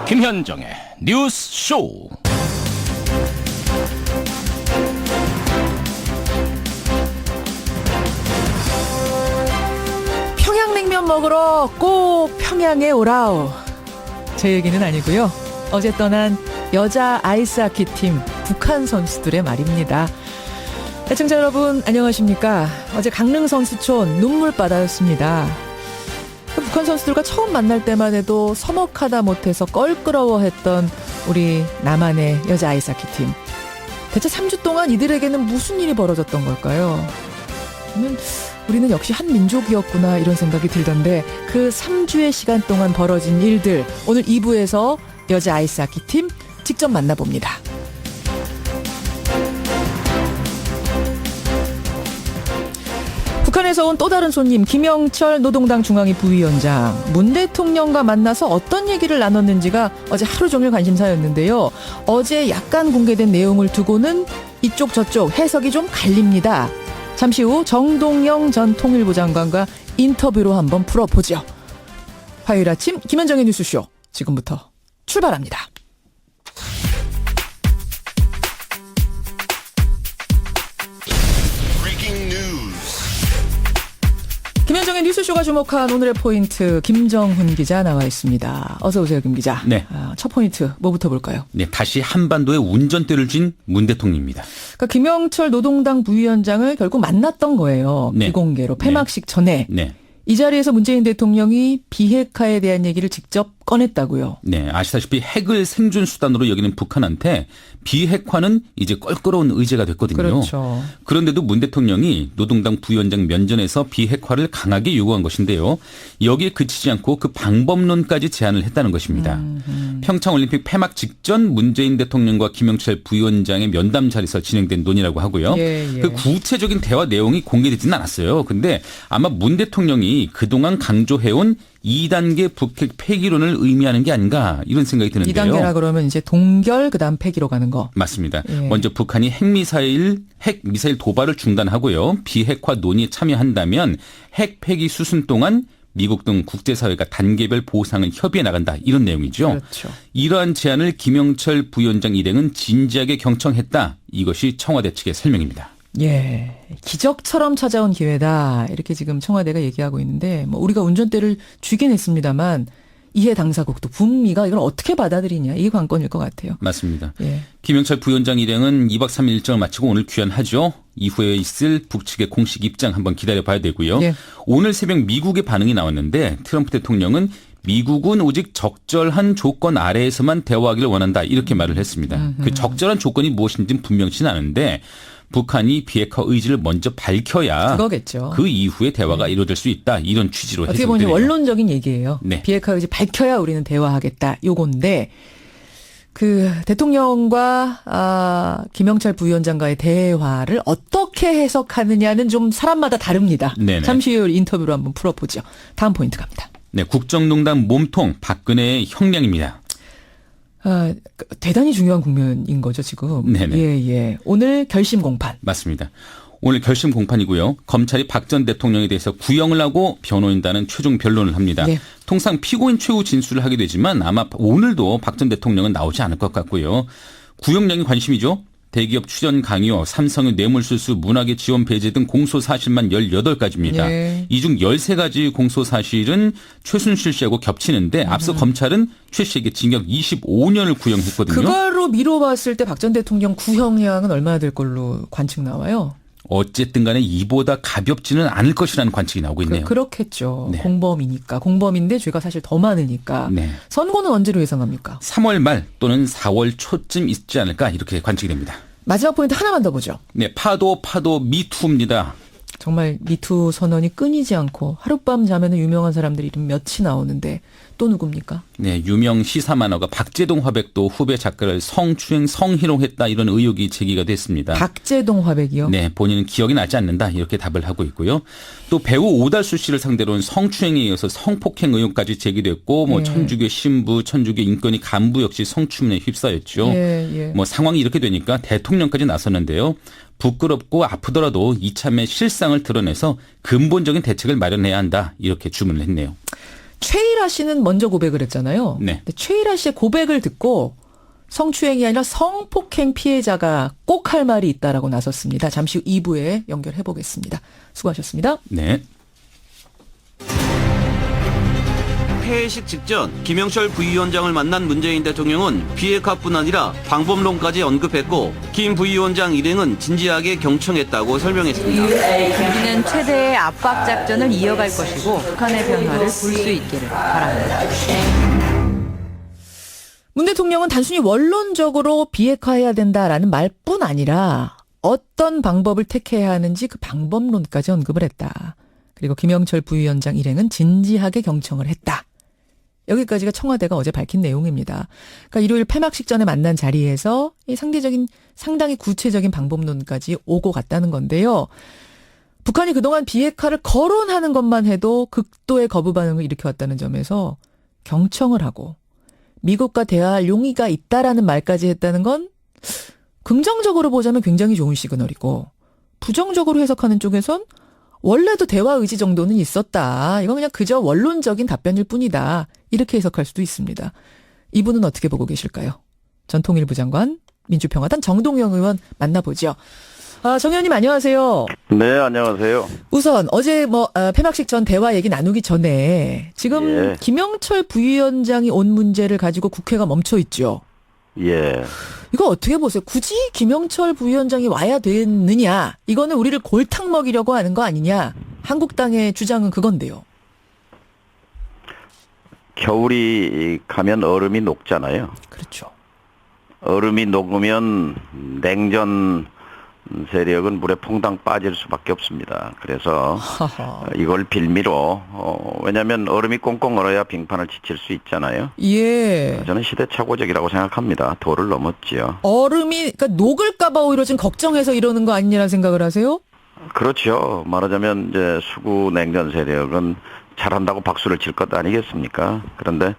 김현정의 뉴스 쇼. 평양냉면 먹으러 꼭 평양에 오라오. 제 얘기는 아니고요. 어제 떠난 여자 아이스하키 팀 북한 선수들의 말입니다. 애청자 여러분 안녕하십니까. 어제 강릉 선수촌 눈물바다였습니다. 북한 선수들과 처음 만날 때만 해도 서먹하다 못해서 껄끄러워했던 우리 남한의 여자 아이스하키 팀. 대체 3주 동안 이들에게는 무슨 일이 벌어졌던 걸까요? 우리는 역시 한 민족이었구나 이런 생각이 들던데 그 3주의 시간 동안 벌어진 일들 오늘 2부에서 여자 아이스하키 팀 직접 만나봅니다. 북한에서 온 또 다른 손님 김영철 노동당 중앙위 부위원장 문 대통령과 만나서 어떤 얘기를 나눴는지가 어제 하루 종일 관심사였는데요. 어제 약간 공개된 내용을 두고는 이쪽 저쪽 해석이 좀 갈립니다. 잠시 후 정동영 전 통일부 장관과 인터뷰로 한번 풀어보죠. 화요일 아침 김현정의 뉴스쇼 지금부터 출발합니다. 김현정의 뉴스쇼가 주목한 오늘의 포인트 김정훈 기자 나와 있습니다. 어서 오세요, 김 기자. 네. 첫 포인트 뭐부터 볼까요? 네, 다시 한반도에 운전대를 쥔 문 대통령입니다. 그러니까 김영철 노동당 부위원장을 결국 만났던 거예요. 네. 비공개로 폐막식 전에. 네. 이 자리에서 문재인 대통령이 비핵화에 대한 얘기를 직접 꺼냈다고요. 네, 아시다시피 핵을 생존 수단으로 여기는 북한한테 비핵화는 이제 껄끄러운 의제가 됐거든요. 그렇죠. 그런데도 문 대통령이 노동당 부위원장 면전에서 비핵화를 강하게 요구한 것인데요. 여기에 그치지 않고 그 방법론까지 제안을 했다는 것입니다. 평창올림픽 폐막 직전 문재인 대통령과 김영철 부위원장의 면담 자리에서 진행된 논의라고 하고요. 예. 그 구체적인 대화 내용이 공개되지는 않았어요. 근데 아마 문 대통령이 그동안 강조해온 2단계 북핵 폐기론을 의미하는 게 아닌가 이런 생각이 드는데요. 2단계라 그러면 이제 동결 그다음 폐기로 가는 거. 맞습니다. 예. 먼저 북한이 핵미사일 도발을 중단하고요. 비핵화 논의에 참여한다면 핵 폐기 수순 동안 미국 등 국제사회가 단계별 보상을 협의해 나간다. 이런 내용이죠. 그렇죠. 이러한 제안을 김영철 부위원장 일행은 진지하게 경청했다. 이것이 청와대 측의 설명입니다. 예. 기적처럼 찾아온 기회다. 이렇게 지금 청와대가 얘기하고 있는데 뭐 우리가 운전대를 쥐긴 했습니다만 이해 당사국도 북미가 이걸 어떻게 받아들이냐. 이게 관건일 것 같아요. 맞습니다. 예. 김영철 부위원장 일행은 2박 3일 일정을 마치고 오늘 귀환하죠. 이후에 있을 북측의 공식 입장 한번 기다려봐야 되고요. 예. 오늘 새벽 미국의 반응이 나왔는데 트럼프 대통령은 미국은 오직 적절한 조건 아래에서만 대화하기를 원한다. 이렇게 말을 했습니다. 그 적절한 조건이 무엇인지는 분명치는 않은데 북한이 비핵화 의지를 먼저 밝혀야 그거겠죠. 그 이후에 대화가 이루어질 수 있다. 이런 취지로 어떻게 해석되네요. 보면 원론적인 얘기예요. 네. 비핵화 의지 밝혀야 우리는 대화하겠다. 요건데 그 대통령과 김영철 부위원장과의 대화를 어떻게 해석하느냐는 좀 사람마다 다릅니다. 네네. 잠시 후 인터뷰로 한번 풀어보죠. 다음 포인트 갑니다. 네, 국정농단 몸통 박근혜의 형량입니다. 대단히 중요한 국면인 거죠, 지금. 네네. 예. 오늘 결심 공판. 맞습니다. 오늘 결심 공판이고요. 검찰이 박 전 대통령에 대해서 구형을 하고 변호인단은 최종 변론을 합니다. 네. 통상 피고인 최후 진술을 하게 되지만 아마 오늘도 박 전 대통령은 나오지 않을 것 같고요. 구형량이 관심이죠. 대기업 출연 강요, 삼성의 뇌물수수, 문학의 지원 배제 등 공소 사실만 18가지입니다. 예. 이 중 13가지 공소 사실은 최순실 씨하고 겹치는데 앞서 검찰은 최 씨에게 징역 25년을 구형했거든요. 그걸로 미뤄봤을 때 박 전 대통령 구형량은 얼마나 될 걸로 관측 나와요? 어쨌든 간에 이보다 가볍지는 않을 것이라는 관측이 나오고 있네요. 그렇겠죠. 네. 공범이니까. 공범인데 죄가 사실 더 많으니까. 네. 선고는 언제로 예상합니까? 3월 말 또는 4월 초쯤 있지 않을까 이렇게 관측이 됩니다. 마지막 포인트 하나만 더 보죠. 네, 파도 미투입니다. 정말 미투 선언이 끊이지 않고 하룻밤 자면은 유명한 사람들 이름 몇이 나오는데 또 누굽니까? 네, 유명 시사 만화가 박재동 화백도 후배 작가를 성추행, 성희롱했다 이런 의혹이 제기가 됐습니다. 박재동 화백이요? 네, 본인은 기억이 나지 않는다 이렇게 답을 하고 있고요. 또 배우 오달수 씨를 상대로는 성추행에 이어서 성폭행 의혹까지 제기됐고 뭐 예. 천주교 신부, 천주교 인권위 간부 역시 성추문에 휩싸였죠. 예. 뭐 상황이 이렇게 되니까 대통령까지 나섰는데요. 부끄럽고 아프더라도 이참에 실상을 드러내서 근본적인 대책을 마련해야 한다 이렇게 주문을 했네요. 최일아 씨는 먼저 고백을 했잖아요. 네. 근데 최일아 씨의 고백을 듣고 성추행이 아니라 성폭행 피해자가 꼭 할 말이 있다라고 나섰습니다. 잠시 후 2부에 연결해 보겠습니다. 수고하셨습니다. 네. 폐회식 직전 김영철 부위원장을 만난 문재인 대통령은 비핵화뿐 아니라 방법론까지 언급했고 김 부위원장 일행은 진지하게 경청했다고 설명했습니다. 우리는 최대의 압박 작전을 이어갈 것이고 북한의 변화를 볼 수 있기를 바랍니다. 문 대통령은 단순히 원론적으로 비핵화해야 된다라는 말뿐 아니라 어떤 방법을 택해야 하는지 그 방법론까지 언급을 했다. 그리고 김영철 부위원장 일행은 진지하게 경청을 했다. 여기까지가 청와대가 어제 밝힌 내용입니다. 그러니까 일요일 폐막식 전에 만난 자리에서 이 상당히 구체적인 방법론까지 오고 갔다는 건데요. 북한이 그동안 비핵화를 거론하는 것만 해도 극도의 거부 반응을 일으켜왔다는 점에서 경청을 하고 미국과 대화할 용의가 있다라는 말까지 했다는 건 긍정적으로 보자면 굉장히 좋은 시그널이고 부정적으로 해석하는 쪽에선 원래도 대화 의지 정도는 있었다. 이건 그냥 그저 원론적인 답변일 뿐이다. 이렇게 해석할 수도 있습니다. 이분은 어떻게 보고 계실까요? 전 통일부 장관, 민주평화당 정동영 의원 만나보죠. 정 의원님 안녕하세요. 네, 안녕하세요. 우선 어제 폐막식 전 대화 얘기 나누기 전에 지금 예. 김영철 부위원장이 온 문제를 가지고 국회가 멈춰 있죠. 예. 이거 어떻게 보세요? 굳이 김영철 부위원장이 와야 됐느냐? 이거는 우리를 골탕 먹이려고 하는 거 아니냐? 한국당의 주장은 그건데요. 겨울이 가면 얼음이 녹잖아요. 그렇죠. 얼음이 녹으면 냉전 세력은 물에 퐁당 빠질 수밖에 없습니다. 그래서 이걸 빌미로 왜냐하면 얼음이 꽁꽁 얼어야 빙판을 지칠 수 있잖아요. 예. 저는 시대착오적이라고 생각합니다. 도를 넘었지요. 얼음이 그러니까 녹을까봐 오히려 좀 걱정해서 이러는 거 아니냐는 생각을 하세요? 그렇죠. 말하자면 이제 수구 냉전 세력은 잘한다고 박수를 칠 것 아니겠습니까? 그런데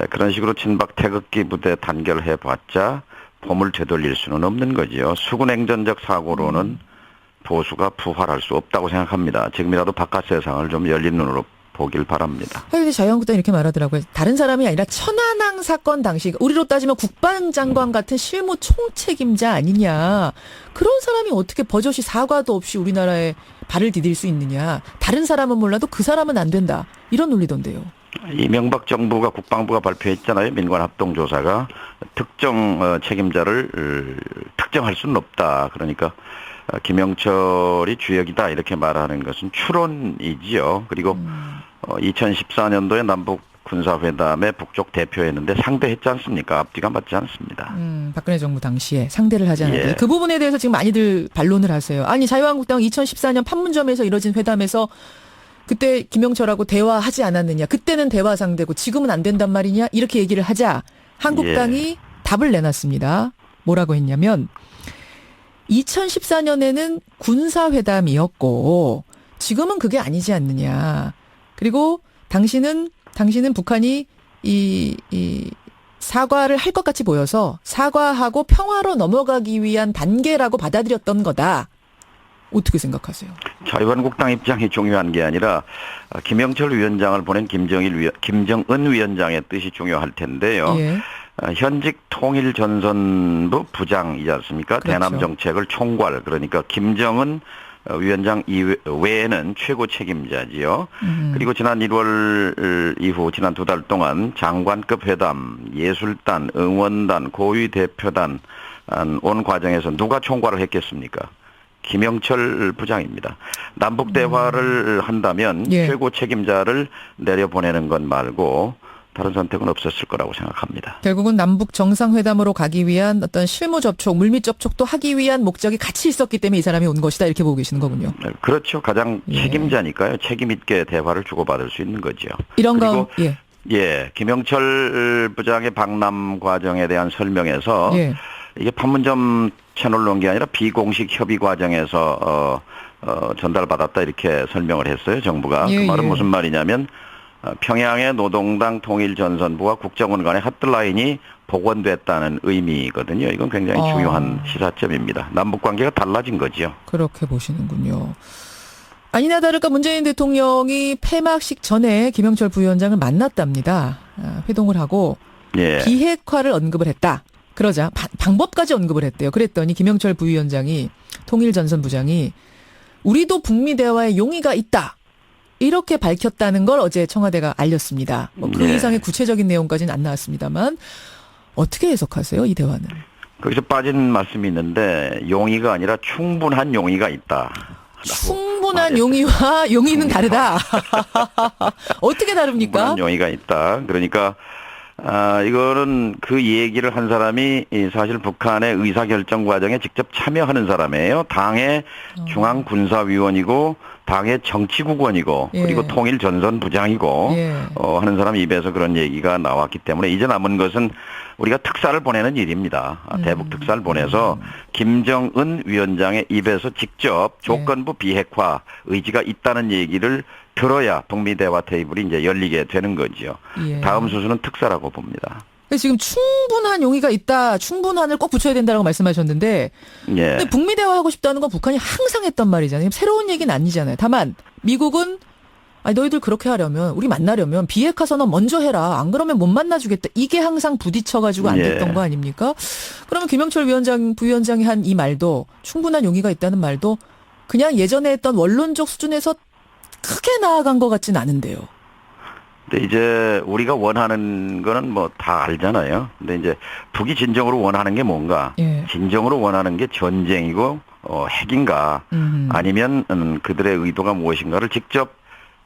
그런 식으로 친박 태극기 부대 단결해봤자 봄을 되돌릴 수는 없는 거죠. 수구냉전적 사고로는 보수가 부활할 수 없다고 생각합니다. 지금이라도 바깥 세상을 좀 열린 눈으로 보길 바랍니다. 근데 자유한국당 이렇게 말하더라고요. 다른 사람이 아니라 천안함 사건 당시 우리로 따지면 국방장관 같은 실무 총책임자 아니냐. 그런 사람이 어떻게 버젓이 사과도 없이 우리나라에 발을 디딜 수 있느냐. 다른 사람은 몰라도 그 사람은 안 된다. 이런 논리던데요. 이명박 정부가 국방부가 발표했잖아요. 민관합동조사가 특정 책임자를 특정할 수는 없다. 그러니까 김영철이 주역이다 이렇게 말하는 것은 추론이지요. 그리고 2014년도에 남북 군사회담에 북쪽 대표했는데 상대했지 않습니까? 앞뒤가 맞지 않습니다. 박근혜 정부 당시에 상대를 하지 않았다. 예. 그 부분에 대해서 지금 많이들 반론을 하세요. 아니 자유한국당 2014년 판문점에서 이뤄진 회담에서 그때 김영철하고 대화하지 않았느냐. 그때는 대화 상대고 지금은 안 된단 말이냐. 이렇게 얘기를 하자 한국당이 답을 내놨습니다. 뭐라고 했냐면 2014년에는 군사회담이었고 지금은 그게 아니지 않느냐. 그리고 당신은 북한이 이 사과를 할 것 같이 보여서 사과하고 평화로 넘어가기 위한 단계라고 받아들였던 거다. 어떻게 생각하세요? 자유한국당 입장이 중요한 게 아니라 김영철 위원장을 보낸 김정은 위원장의 뜻이 중요할 텐데요. 예. 현직 통일전선부 부장이지 않습니까? 그렇죠. 대남 정책을 총괄 그러니까 김정은 위원장 외에는 최고 책임자지요. 그리고 지난 1월 이후 지난 2달 동안 장관급 회담, 예술단, 응원단, 고위 대표단 온 과정에서 누가 총괄을 했겠습니까? 김영철 부장입니다. 남북 대화를 한다면 예. 최고 책임자를 내려보내는 것 말고 다른 선택은 없었을 거라고 생각합니다. 결국은 남북 정상회담으로 가기 위한 어떤 실무 접촉, 물밑 접촉도 하기 위한 목적이 같이 있었기 때문에 이 사람이 온 것이다. 이렇게 보고 계시는 거군요. 그렇죠. 가장 예. 책임자니까요. 책임 있게 대화를 주고받을 수 있는 거죠. 이런 그리고 건 예, 김영철 부장의 방남 과정에 대한 설명에서 예. 이게 판문점 채널로 온 게 아니라 비공식 협의 과정에서 전달받았다 이렇게 설명을 했어요. 정부가. 예, 그 말은 예. 무슨 말이냐면 평양의 노동당 통일전선부와 국정원 간의 핫라인이 복원됐다는 의미거든요. 이건 굉장히 중요한 시사점입니다. 남북관계가 달라진 거죠. 그렇게 보시는군요. 아니나 다를까 문재인 대통령이 폐막식 전에 김영철 부위원장을 만났답니다. 회동을 하고 예. 비핵화를 언급을 했다. 그러자 방법까지 언급을 했대요. 그랬더니 김영철 부위원장이 통일전선부장이 우리도 북미 대화에 용의가 있다. 이렇게 밝혔다는 걸 어제 청와대가 알렸습니다. 그 예. 이상의 구체적인 내용까지는 안 나왔습니다만 어떻게 해석하세요? 이 대화는. 거기서 빠진 말씀이 있는데 용의가 아니라 충분한 용의가 있다. 충분한 용의와 용의는 다르다. 어떻게 다릅니까? 충분한 용의가 있다. 그러니까 이거는 그 얘기를 한 사람이 사실 북한의 의사결정 과정에 직접 참여하는 사람이에요. 당의 중앙군사위원이고 당의 정치국원이고 예. 그리고 통일전선부장이고 예. 하는 사람 입에서 그런 얘기가 나왔기 때문에 이제 남은 것은 우리가 특사를 보내는 일입니다. 대북 특사를 보내서 김정은 위원장의 입에서 직접 조건부 비핵화 의지가 있다는 얘기를 들어야 북미 대화 테이블이 이제 열리게 되는 거지요. 예. 다음 수순은 특사라고 봅니다. 지금 충분한 용의가 있다. 충분한을 꼭 붙여야 된다고 말씀하셨는데 예. 근데 북미 대화하고 싶다는 건 북한이 항상 했던 말이잖아요. 새로운 얘기는 아니잖아요. 다만 미국은 너희들 그렇게 하려면 우리 만나려면 비핵화 선언 먼저 해라. 안 그러면 못 만나주겠다. 이게 항상 부딪혀가지고 안 됐던 예. 거 아닙니까? 그러면 김영철 부위원장이 한 이 말도 충분한 용의가 있다는 말도 그냥 예전에 했던 원론적 수준에서 크게 나아간 것 같진 않은데요. 근데 이제 우리가 원하는 거는 뭐 다 알잖아요. 근데 이제 북이 진정으로 원하는 게 뭔가? 예. 진정으로 원하는 게 전쟁이고 핵인가? 아니면 그들의 의도가 무엇인가를 직접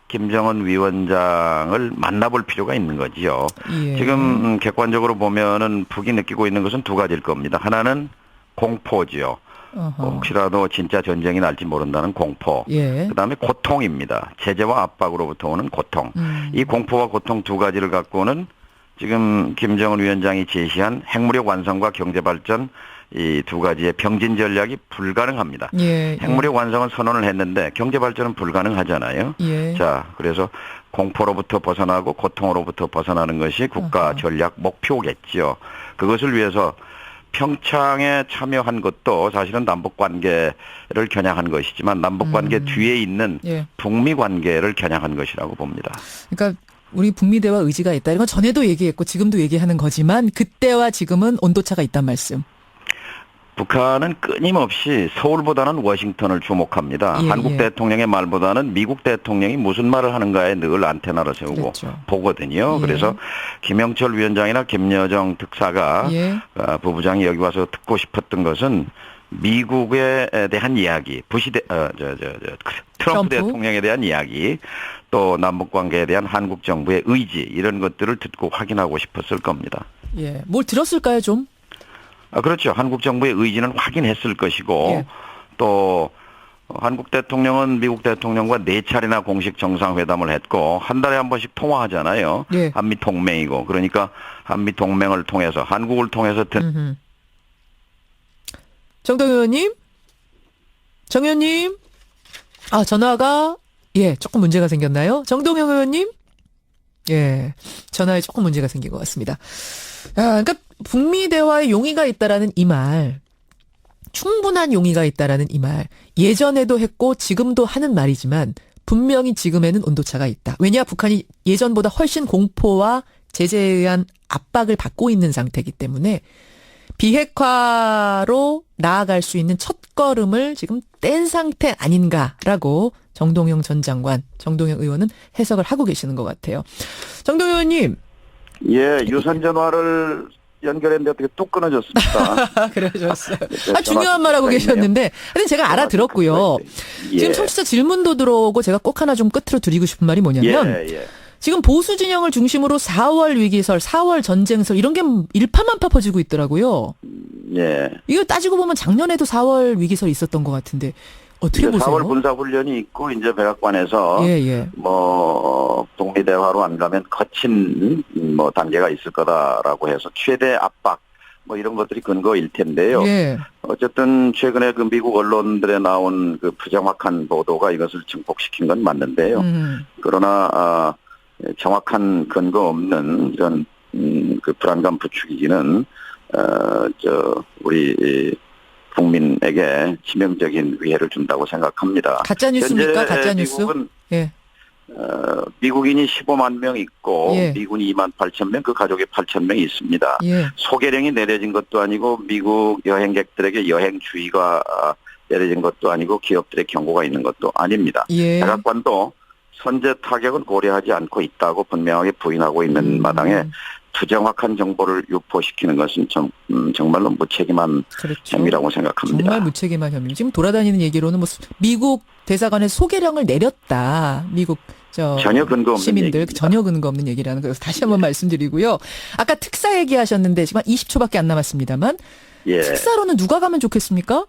김정은 위원장을 만나볼 필요가 있는 거지요. 예. 지금 객관적으로 보면은 북이 느끼고 있는 것은 두 가지일 겁니다. 하나는 공포지요. 혹시라도 진짜 전쟁이 날지 모른다는 공포. 예. 그다음에 고통입니다. 제재와 압박으로부터 오는 고통. 이 공포와 고통 두 가지를 갖고는 지금 김정은 위원장이 제시한 핵무력 완성과 경제발전 이 두 가지의 병진 전략이 불가능합니다. 예. 핵무력 완성은 선언을 했는데 경제발전은 불가능하잖아요. 예. 자, 그래서 공포로부터 벗어나고 고통으로부터 벗어나는 것이 국가 전략 목표겠지요. 그것을 위해서 평창에 참여한 것도 사실은 남북관계를 겨냥한 것이지만 남북관계 뒤에 있는 예. 북미관계를 겨냥한 것이라고 봅니다. 그러니까 우리 북미 대화 의지가 있다. 이건 전에도 얘기했고 지금도 얘기하는 거지만 그때와 지금은 온도차가 있단 말씀. 북한은 끊임없이 서울보다는 워싱턴을 주목합니다. 예, 한국 예. 대통령의 말보다는 미국 대통령이 무슨 말을 하는가에 늘 안테나를 세우고 그렇죠. 보거든요. 예. 그래서 김영철 위원장이나 김여정 특사가 예. 부부장이 여기 와서 듣고 싶었던 것은 미국에 대한 이야기, 트럼프 대통령에 대한 이야기, 또 남북 관계에 대한 한국 정부의 의지 이런 것들을 듣고 확인하고 싶었을 겁니다. 예. 뭘 들었을까요, 좀? 그렇죠. 한국 정부의 의지는 확인했을 것이고 예. 또 한국 대통령은 미국 대통령과 4차례나 공식 정상회담을 했고 한 달에 한 번씩 통화하잖아요. 예. 한미 동맹이고 그러니까 한미 동맹을 통해서 한국을 통해서 정동 의원님? 정 의원님? 전화가 조금 문제가 생겼나요? 정동영 의원님? 예, 전화에 조금 문제가 생긴 것 같습니다. 그러니까 북미 대화에 용의가 있다라는 이 말, 충분한 용의가 있다라는 이 말, 예전에도 했고 지금도 하는 말이지만 분명히 지금에는 온도차가 있다. 왜냐, 북한이 예전보다 훨씬 공포와 제재에 의한 압박을 받고 있는 상태이기 때문에 비핵화로 나아갈 수 있는 첫걸음을 지금 뗀 상태 아닌가라고 정동영 전 장관, 정동영 의원은 해석을 하고 계시는 것 같아요. 정동영 의원님. 예, 유선 전화를 연결했는데 어떻게 뚝 끊어졌습니까? 그러셨어요. 중요한 말 하고 계셨는데, 하여튼 제가 알아들었고요. 예. 지금 청취자 질문도 들어오고 제가 꼭 하나 좀 끝으로 드리고 싶은 말이 뭐냐면, 예. 지금 보수 진영을 중심으로 4월 위기설, 4월 전쟁설 이런 게 일파만파 퍼지고 있더라고요. 예. 이거 따지고 보면 작년에도 4월 위기설 있었던 것 같은데 어떻게 보세요? 4월 군사훈련이 있고 이제 백악관에서 북미 대화로 안 가면 거친 단계가 있을 거다라고 해서 최대 압박 이런 것들이 근거일 텐데요. 예. 어쨌든 최근에 그 미국 언론들에 나온 그 부정확한 보도가 이것을 증폭시킨 건 맞는데요. 그러나 정확한 근거 없는 이런 그 불안감 부추기기는 우리 국민에게 치명적인 위해를 준다고 생각합니다. 가짜 뉴스입니까? 현재 가짜 뉴스? 미국은 예. 미국인이 15만 명 있고 예. 미군이 2만 8천 명, 그 가족이 8천 명이 있습니다. 예. 소개령이 내려진 것도 아니고 미국 여행객들에게 여행 주의가 내려진 것도 아니고 기업들의 경고가 있는 것도 아닙니다. 예. 백악관도 선제 타격은 고려하지 않고 있다고 분명하게 부인하고 있는 마당에 부정확한 정보를 유포시키는 것은 정말로 무책임한 그렇죠. 행위라고 생각합니다. 정말 무책임한 혐의. 지금 돌아다니는 얘기로는 뭐 미국 대사관에 소개령을 내렸다. 미국 전혀 근거 없는 시민들 얘기입니다. 전혀 근거 없는 얘기라는 거 다시 한번 말씀드리고요. 아까 특사 얘기하셨는데 지금 한 20초밖에 안 남았습니다만 예. 특사로는 누가 가면 좋겠습니까?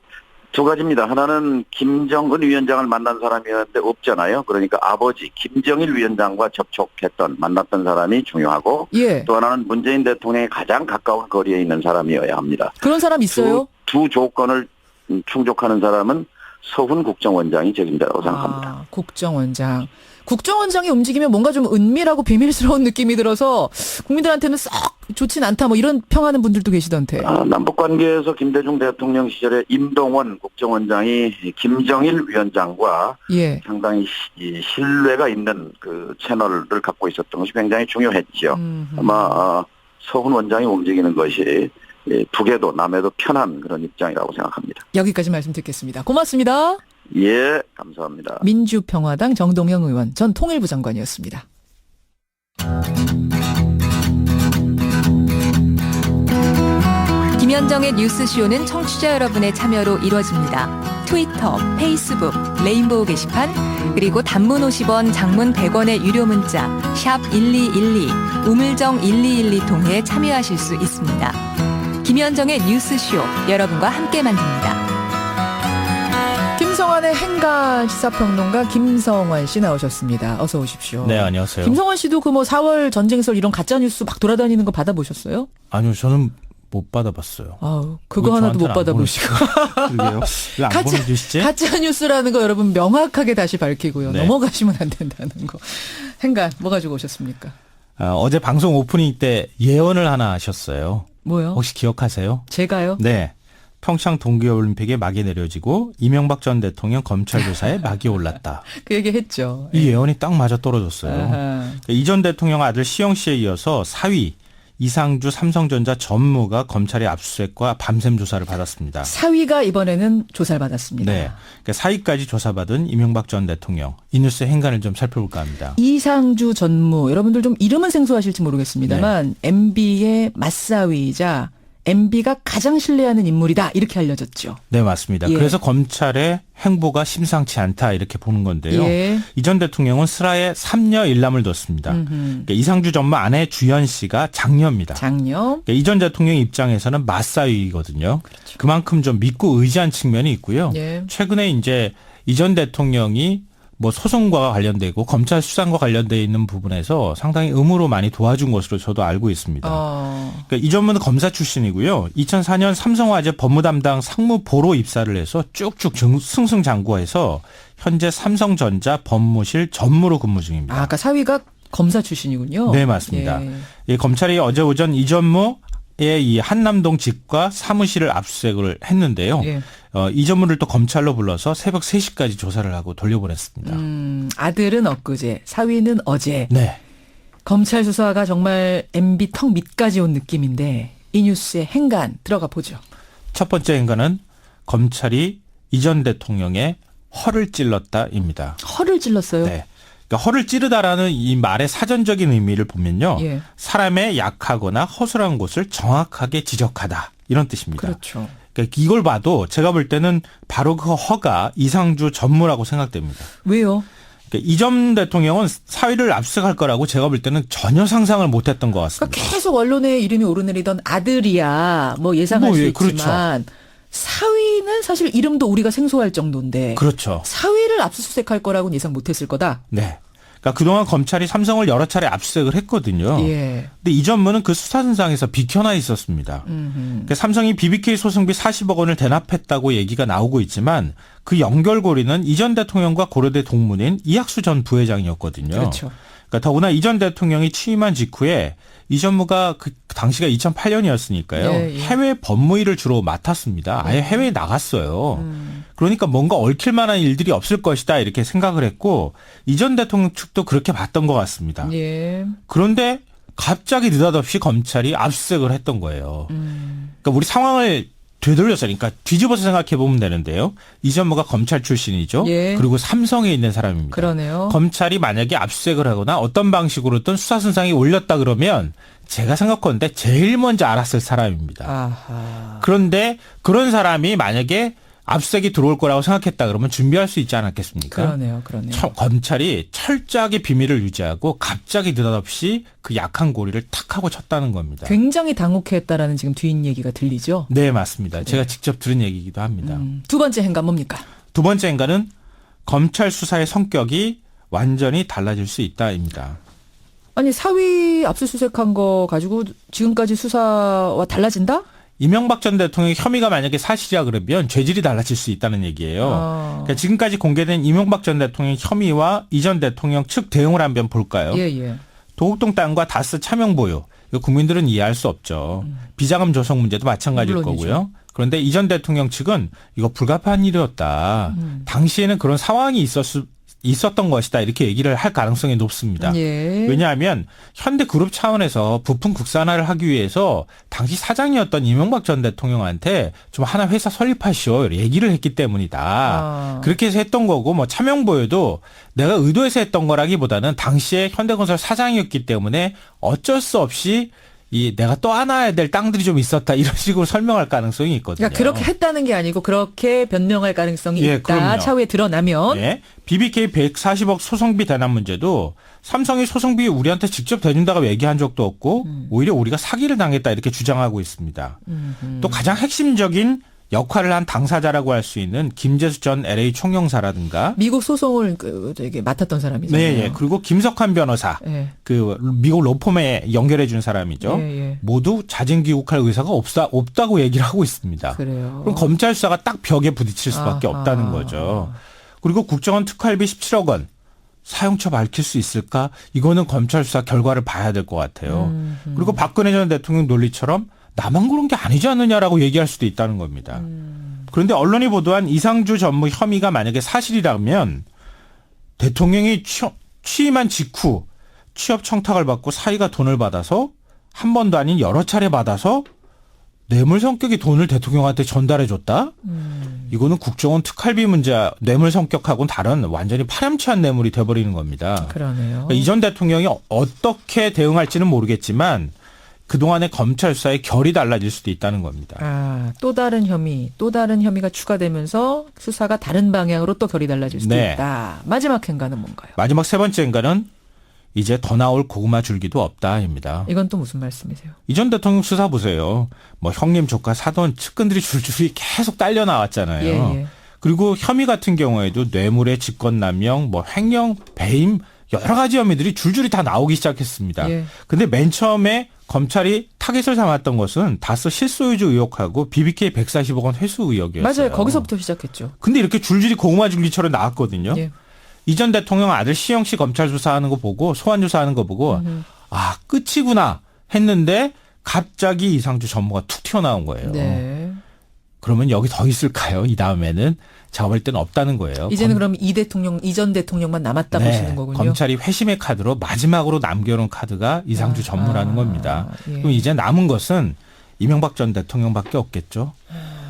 두 가지입니다. 하나는 김정은 위원장을 만난 사람이었는데 없잖아요. 그러니까 아버지 김정일 위원장과 만났던 사람이 중요하고 예. 또 하나는 문재인 대통령에 가장 가까운 거리에 있는 사람이어야 합니다. 그런 사람 있어요? 두 조건을 충족하는 사람은 서훈 국정원장이 적임자라고 생각합니다. 아, 국정원장. 국정원장이 움직이면 뭔가 좀 은밀하고 비밀스러운 느낌이 들어서 국민들한테는 썩 좋진 않다 뭐 이런 평하는 분들도 계시던데. 남북관계에서 김대중 대통령 시절에 임동원 국정원장이 김정일 위원장과 예. 상당히 신뢰가 있는 그 채널을 갖고 있었던 것이 굉장히 중요했죠. 아마 서훈 원장이 움직이는 것이 북에도 남에도 편한 그런 입장이라고 생각합니다. 여기까지 말씀 듣겠습니다. 고맙습니다. 예, 감사합니다. 민주평화당 정동영 의원, 전 통일부 장관이었습니다. 김현정의 뉴스쇼는 청취자 여러분의 참여로 이루어집니다. 트위터, 페이스북, 레인보우 게시판, 그리고 단문 50원, 장문 100원의 유료 문자 샵 1212, 우물정 1212 통해 참여하실 수 있습니다. 김현정의 뉴스쇼, 여러분과 함께 만듭니다. 김성환의 행간 시사평론가 김성환 씨 나오셨습니다. 어서 오십시오. 네, 안녕하세요. 김성환 씨도 그 뭐 4월 전쟁설 이런 가짜 뉴스 막 돌아다니는 거 받아보셨어요? 아니요, 저는 못 받아봤어요. 아우, 그거 왜 하나도 못 저한테는 안 받아보시고. 그러게요. 왜 안 보내주시지? 가짜 뉴스라는 거 여러분 명확하게 다시 밝히고요. 네. 넘어가시면 안 된다는 거. 행간 뭐 가지고 오셨습니까? 어제 방송 오프닝 때 예언을 하나 하셨어요. 뭐요? 혹시 기억하세요? 제가요? 네. 평창 동계올림픽에 막이 내려지고 이명박 전 대통령 검찰 조사에 막이 올랐다. 그 얘기 했죠. 이 예언이 딱 맞아 떨어졌어요. 아하. 이 전 대통령 아들 시영 씨에 이어서 4위 이상주 삼성전자 전무가 검찰의 압수수색과 밤샘 조사를 받았습니다. 사위가 이번에는 조사를 받았습니다. 네. 그러니까 4위까지 조사받은 이명박 전 대통령. 이 뉴스의 행간을 좀 살펴볼까 합니다. 이상주 전무, 여러분들 좀 이름은 생소하실지 모르겠습니다만 MB의 맞사위이자 MB가 가장 신뢰하는 인물이다 이렇게 알려졌죠. 네, 맞습니다. 예. 그래서 검찰의 행보가 심상치 않다 이렇게 보는 건데요. 예. 이 전 대통령은 슬하에 3녀 1남을 뒀습니다. 그러니까 이상주 전무 아내 주연 씨가 장녀입니다. 장녀. 그러니까 이 전 대통령 입장에서는 맞사위거든요. 그렇죠. 그만큼 좀 믿고 의지한 측면이 있고요. 예. 최근에 이제 이 전 대통령이 뭐 소송과 관련되고 검찰 수사과 관련돼 있는 부분에서 상당히 의무로 많이 도와준 것으로 저도 알고 있습니다. 그러니까 이 전무는 검사 출신이고요. 2004년 삼성화재 법무담당 상무보로 입사를 해서 쭉쭉 승승장구해서 현재 삼성전자 법무실 전무로 근무 중입니다. 아, 아까 사위가 검사 출신이군요. 네, 맞습니다. 예. 이 검찰이 어제 오전 이 전무의 이 한남동 집과 사무실을 압수수색을 했는데요. 예. 이 전무를 또 검찰로 불러서 새벽 3시까지 조사를 하고 돌려보냈습니다. 아들은 엊그제, 사위는 어제. 네. 검찰 수사가 정말 MB 턱 밑까지 온 느낌인데 이 뉴스의 행간 들어가 보죠. 첫 번째 행간은 검찰이 이 전 대통령의 허를 찔렀다입니다. 허를 찔렀어요. 네. 그러니까 허를 찌르다라는 이 말의 사전적인 의미를 보면요. 예. 사람의 약하거나 허술한 곳을 정확하게 지적하다. 이런 뜻입니다. 그렇죠. 그러니까 이걸 봐도 제가 볼 때는 바로 그 허가 이상주 전무라고 생각됩니다. 왜요? 그러니까 이 전 대통령은 사위를 압수할 거라고 제가 볼 때는 전혀 상상을 못했던 것 같습니다. 그러니까 계속 언론에 이름이 오르내리던 아들이야 뭐 예상할 수 예, 있지만 사위는 사실 이름도 우리가 생소할 정도인데 그렇죠. 사위를 압수수색할 거라고는 예상 못했을 거다. 네. 그러니까 그동안 검찰이 삼성을 여러 차례 압수수색을 했거든요. 예. 근데 이 전무는 그 수사선상에서 비켜나 있었습니다. 그러니까 삼성이 BBK 소송비 40억 원을 대납했다고 얘기가 나오고 있지만 그 연결고리는 이 전 대통령과 고려대 동문인 이학수 전 부회장이었거든요. 그렇죠. 그러니까 더구나 이 전 대통령이 취임한 직후에 이 전무가 그 당시가 2008년이었으니까요. 예, 예. 해외 법무일을 주로 맡았습니다. 아예 해외에 나갔어요. 그러니까 뭔가 얽힐 만한 일들이 없을 것이다 이렇게 생각을 했고 이 전 대통령 측도 그렇게 봤던 것 같습니다. 예. 그런데 갑자기 느닷없이 검찰이 압수수색을 했던 거예요. 그러니까 우리 상황을 되돌려서 그러니까 뒤집어서 생각해 보면 되는데요. 이 전무가 검찰 출신이죠. 예. 그리고 삼성에 있는 사람입니다. 그러네요. 검찰이 만약에 압수수색을 하거나 어떤 방식으로든 수사 순상이 올렸다 그러면 제가 생각하는데 제일 먼저 알았을 사람입니다. 아하. 그런데 그런 사람이 만약에 압수수색이 들어올 거라고 생각했다 그러면 준비할 수 있지 않았겠습니까? 그러네요. 검찰이 철저하게 비밀을 유지하고 갑자기 느닷없이 그 약한 고리를 탁 하고 쳤다는 겁니다. 굉장히 당혹했다라는 지금 뒷얘기가 들리죠. 네, 맞습니다. 제가 직접 들은 얘기이기도 합니다. 두 번째 행간 뭡니까? 두 번째 행간은 검찰 수사의 성격이 완전히 달라질 수 있다입니다. 아니 사위 압수수색한 거 가지고 지금까지 수사와 달라진다? 이명박 전 대통령의 혐의가 만약에 사실이라 그러면 죄질이 달라질 수 있다는 얘기예요. 그러니까 지금까지 공개된 이명박 전 대통령의 혐의와 이 전 대통령 측 대응을 한번 볼까요? 예. 도곡동 땅과 다스 차명 보유. 이거 국민들은 이해할 수 없죠. 비자금 조성 문제도 마찬가지일 물론이죠. 거고요. 그런데 이 전 대통령 측은 이거 불가피한 일이었다. 당시에는 그런 상황이 있었던 것이다. 이렇게 얘기를 할 가능성이 높습니다. 예. 왜냐하면 현대그룹 차원에서 부품 국산화를 하기 위해서 당시 사장이었던 이명박 전 대통령한테 좀 하나 회사 설립하시오 얘기를 했기 때문이다. 그렇게 해서 했던 거고 뭐 차명보여도 내가 의도해서 했던 거라기보다는 당시에 현대건설 사장이었기 때문에 어쩔 수 없이 내가 또 안아야 될 땅들이 좀 있었다 이런 식으로 설명할 가능성이 있거든요. 그러니까 그렇게 했다는 게 아니고 그렇게 변명할 가능성이 예, 있다. 그럼요. 차후에 드러나면. 예. BBK 140억 소송비 대납 문제도 삼성이 소송비 우리한테 직접 대준다고 얘기한 적도 없고 오히려 우리가 사기를 당했다 이렇게 주장하고 있습니다. 또 가장 핵심적인 역할을 한 당사자라고 할 수 있는 김재수 전 LA 총영사라든가 미국 소송을 되게 맡았던 사람이잖아요. 네, 그리고 김석환 변호사 예. 그 미국 로펌에 연결해 준 사람이죠. 예. 모두 자진 귀국할 의사가 없다고 얘기를 하고 있습니다. 그래요. 그럼 검찰 수사가 딱 벽에 부딪힐 수밖에 아하. 없다는 거죠. 그리고 국정원 특활비 17억 원 사용처 밝힐 수 있을까? 이거는 검찰 수사 결과를 봐야 될 것 같아요. 그리고 박근혜 전 대통령 논리처럼 나만 그런 게 아니지 않느냐라고 얘기할 수도 있다는 겁니다. 그런데 언론이 보도한 이상주 전무 혐의가 만약에 사실이라면 대통령이 취임한 직후 취업 청탁을 받고 사이가 돈을 받아서 한 번도 아닌 여러 차례 받아서 뇌물 성격의 돈을 대통령한테 전달해 줬다? 이거는 국정원 특활비 문제 뇌물 성격하고는 다른 완전히 파렴치한 뇌물이 돼버리는 겁니다. 그러네요. 그러니까 이 전 대통령이 어떻게 대응할지는 모르겠지만 그동안의 검찰 수사의 결이 달라질 수도 있다는 겁니다. 또 다른 혐의가 추가되면서 수사가 다른 방향으로 또 결이 달라질 수도 네. 있다. 마지막 행간은 뭔가요? 마지막 세 번째 행간은 이제 더 나올 고구마 줄기도 없다입니다. 이건 또 무슨 말씀이세요? 이 전 대통령 수사 보세요. 뭐 형님 조카 사돈 측근들이 줄줄이 계속 딸려 나왔잖아요. 예. 그리고 혐의 같은 경우에도 뇌물의 직권남용, 뭐 횡령, 배임 여러 가지 혐의들이 줄줄이 다 나오기 시작했습니다. 예. 근데 맨 처음에 검찰이 타겟을 삼았던 것은 다스 실소유주 의혹하고 BBK 140억 원 회수 의혹이었어요. 맞아요. 거기서부터 시작했죠. 근데 이렇게 줄줄이 고구마 줄기처럼 나왔거든요. 예. 이 전 대통령 아들 시영 씨 검찰 수사하는 거 보고 소환 조사하는 거 보고 끝이구나 했는데 갑자기 이상주 전무가 툭 튀어나온 거예요. 네. 그러면 여기 더 있을까요? 이 다음에는 제가 볼 때는 없다는 거예요. 이제는 그럼 이 전 대통령만 남았다 보시는 거군요. 검찰이 회심의 카드로 마지막으로 남겨놓은 카드가 이상주 전무라는 겁니다. 예. 그럼 이제 남은 것은 이명박 전 대통령밖에 없겠죠.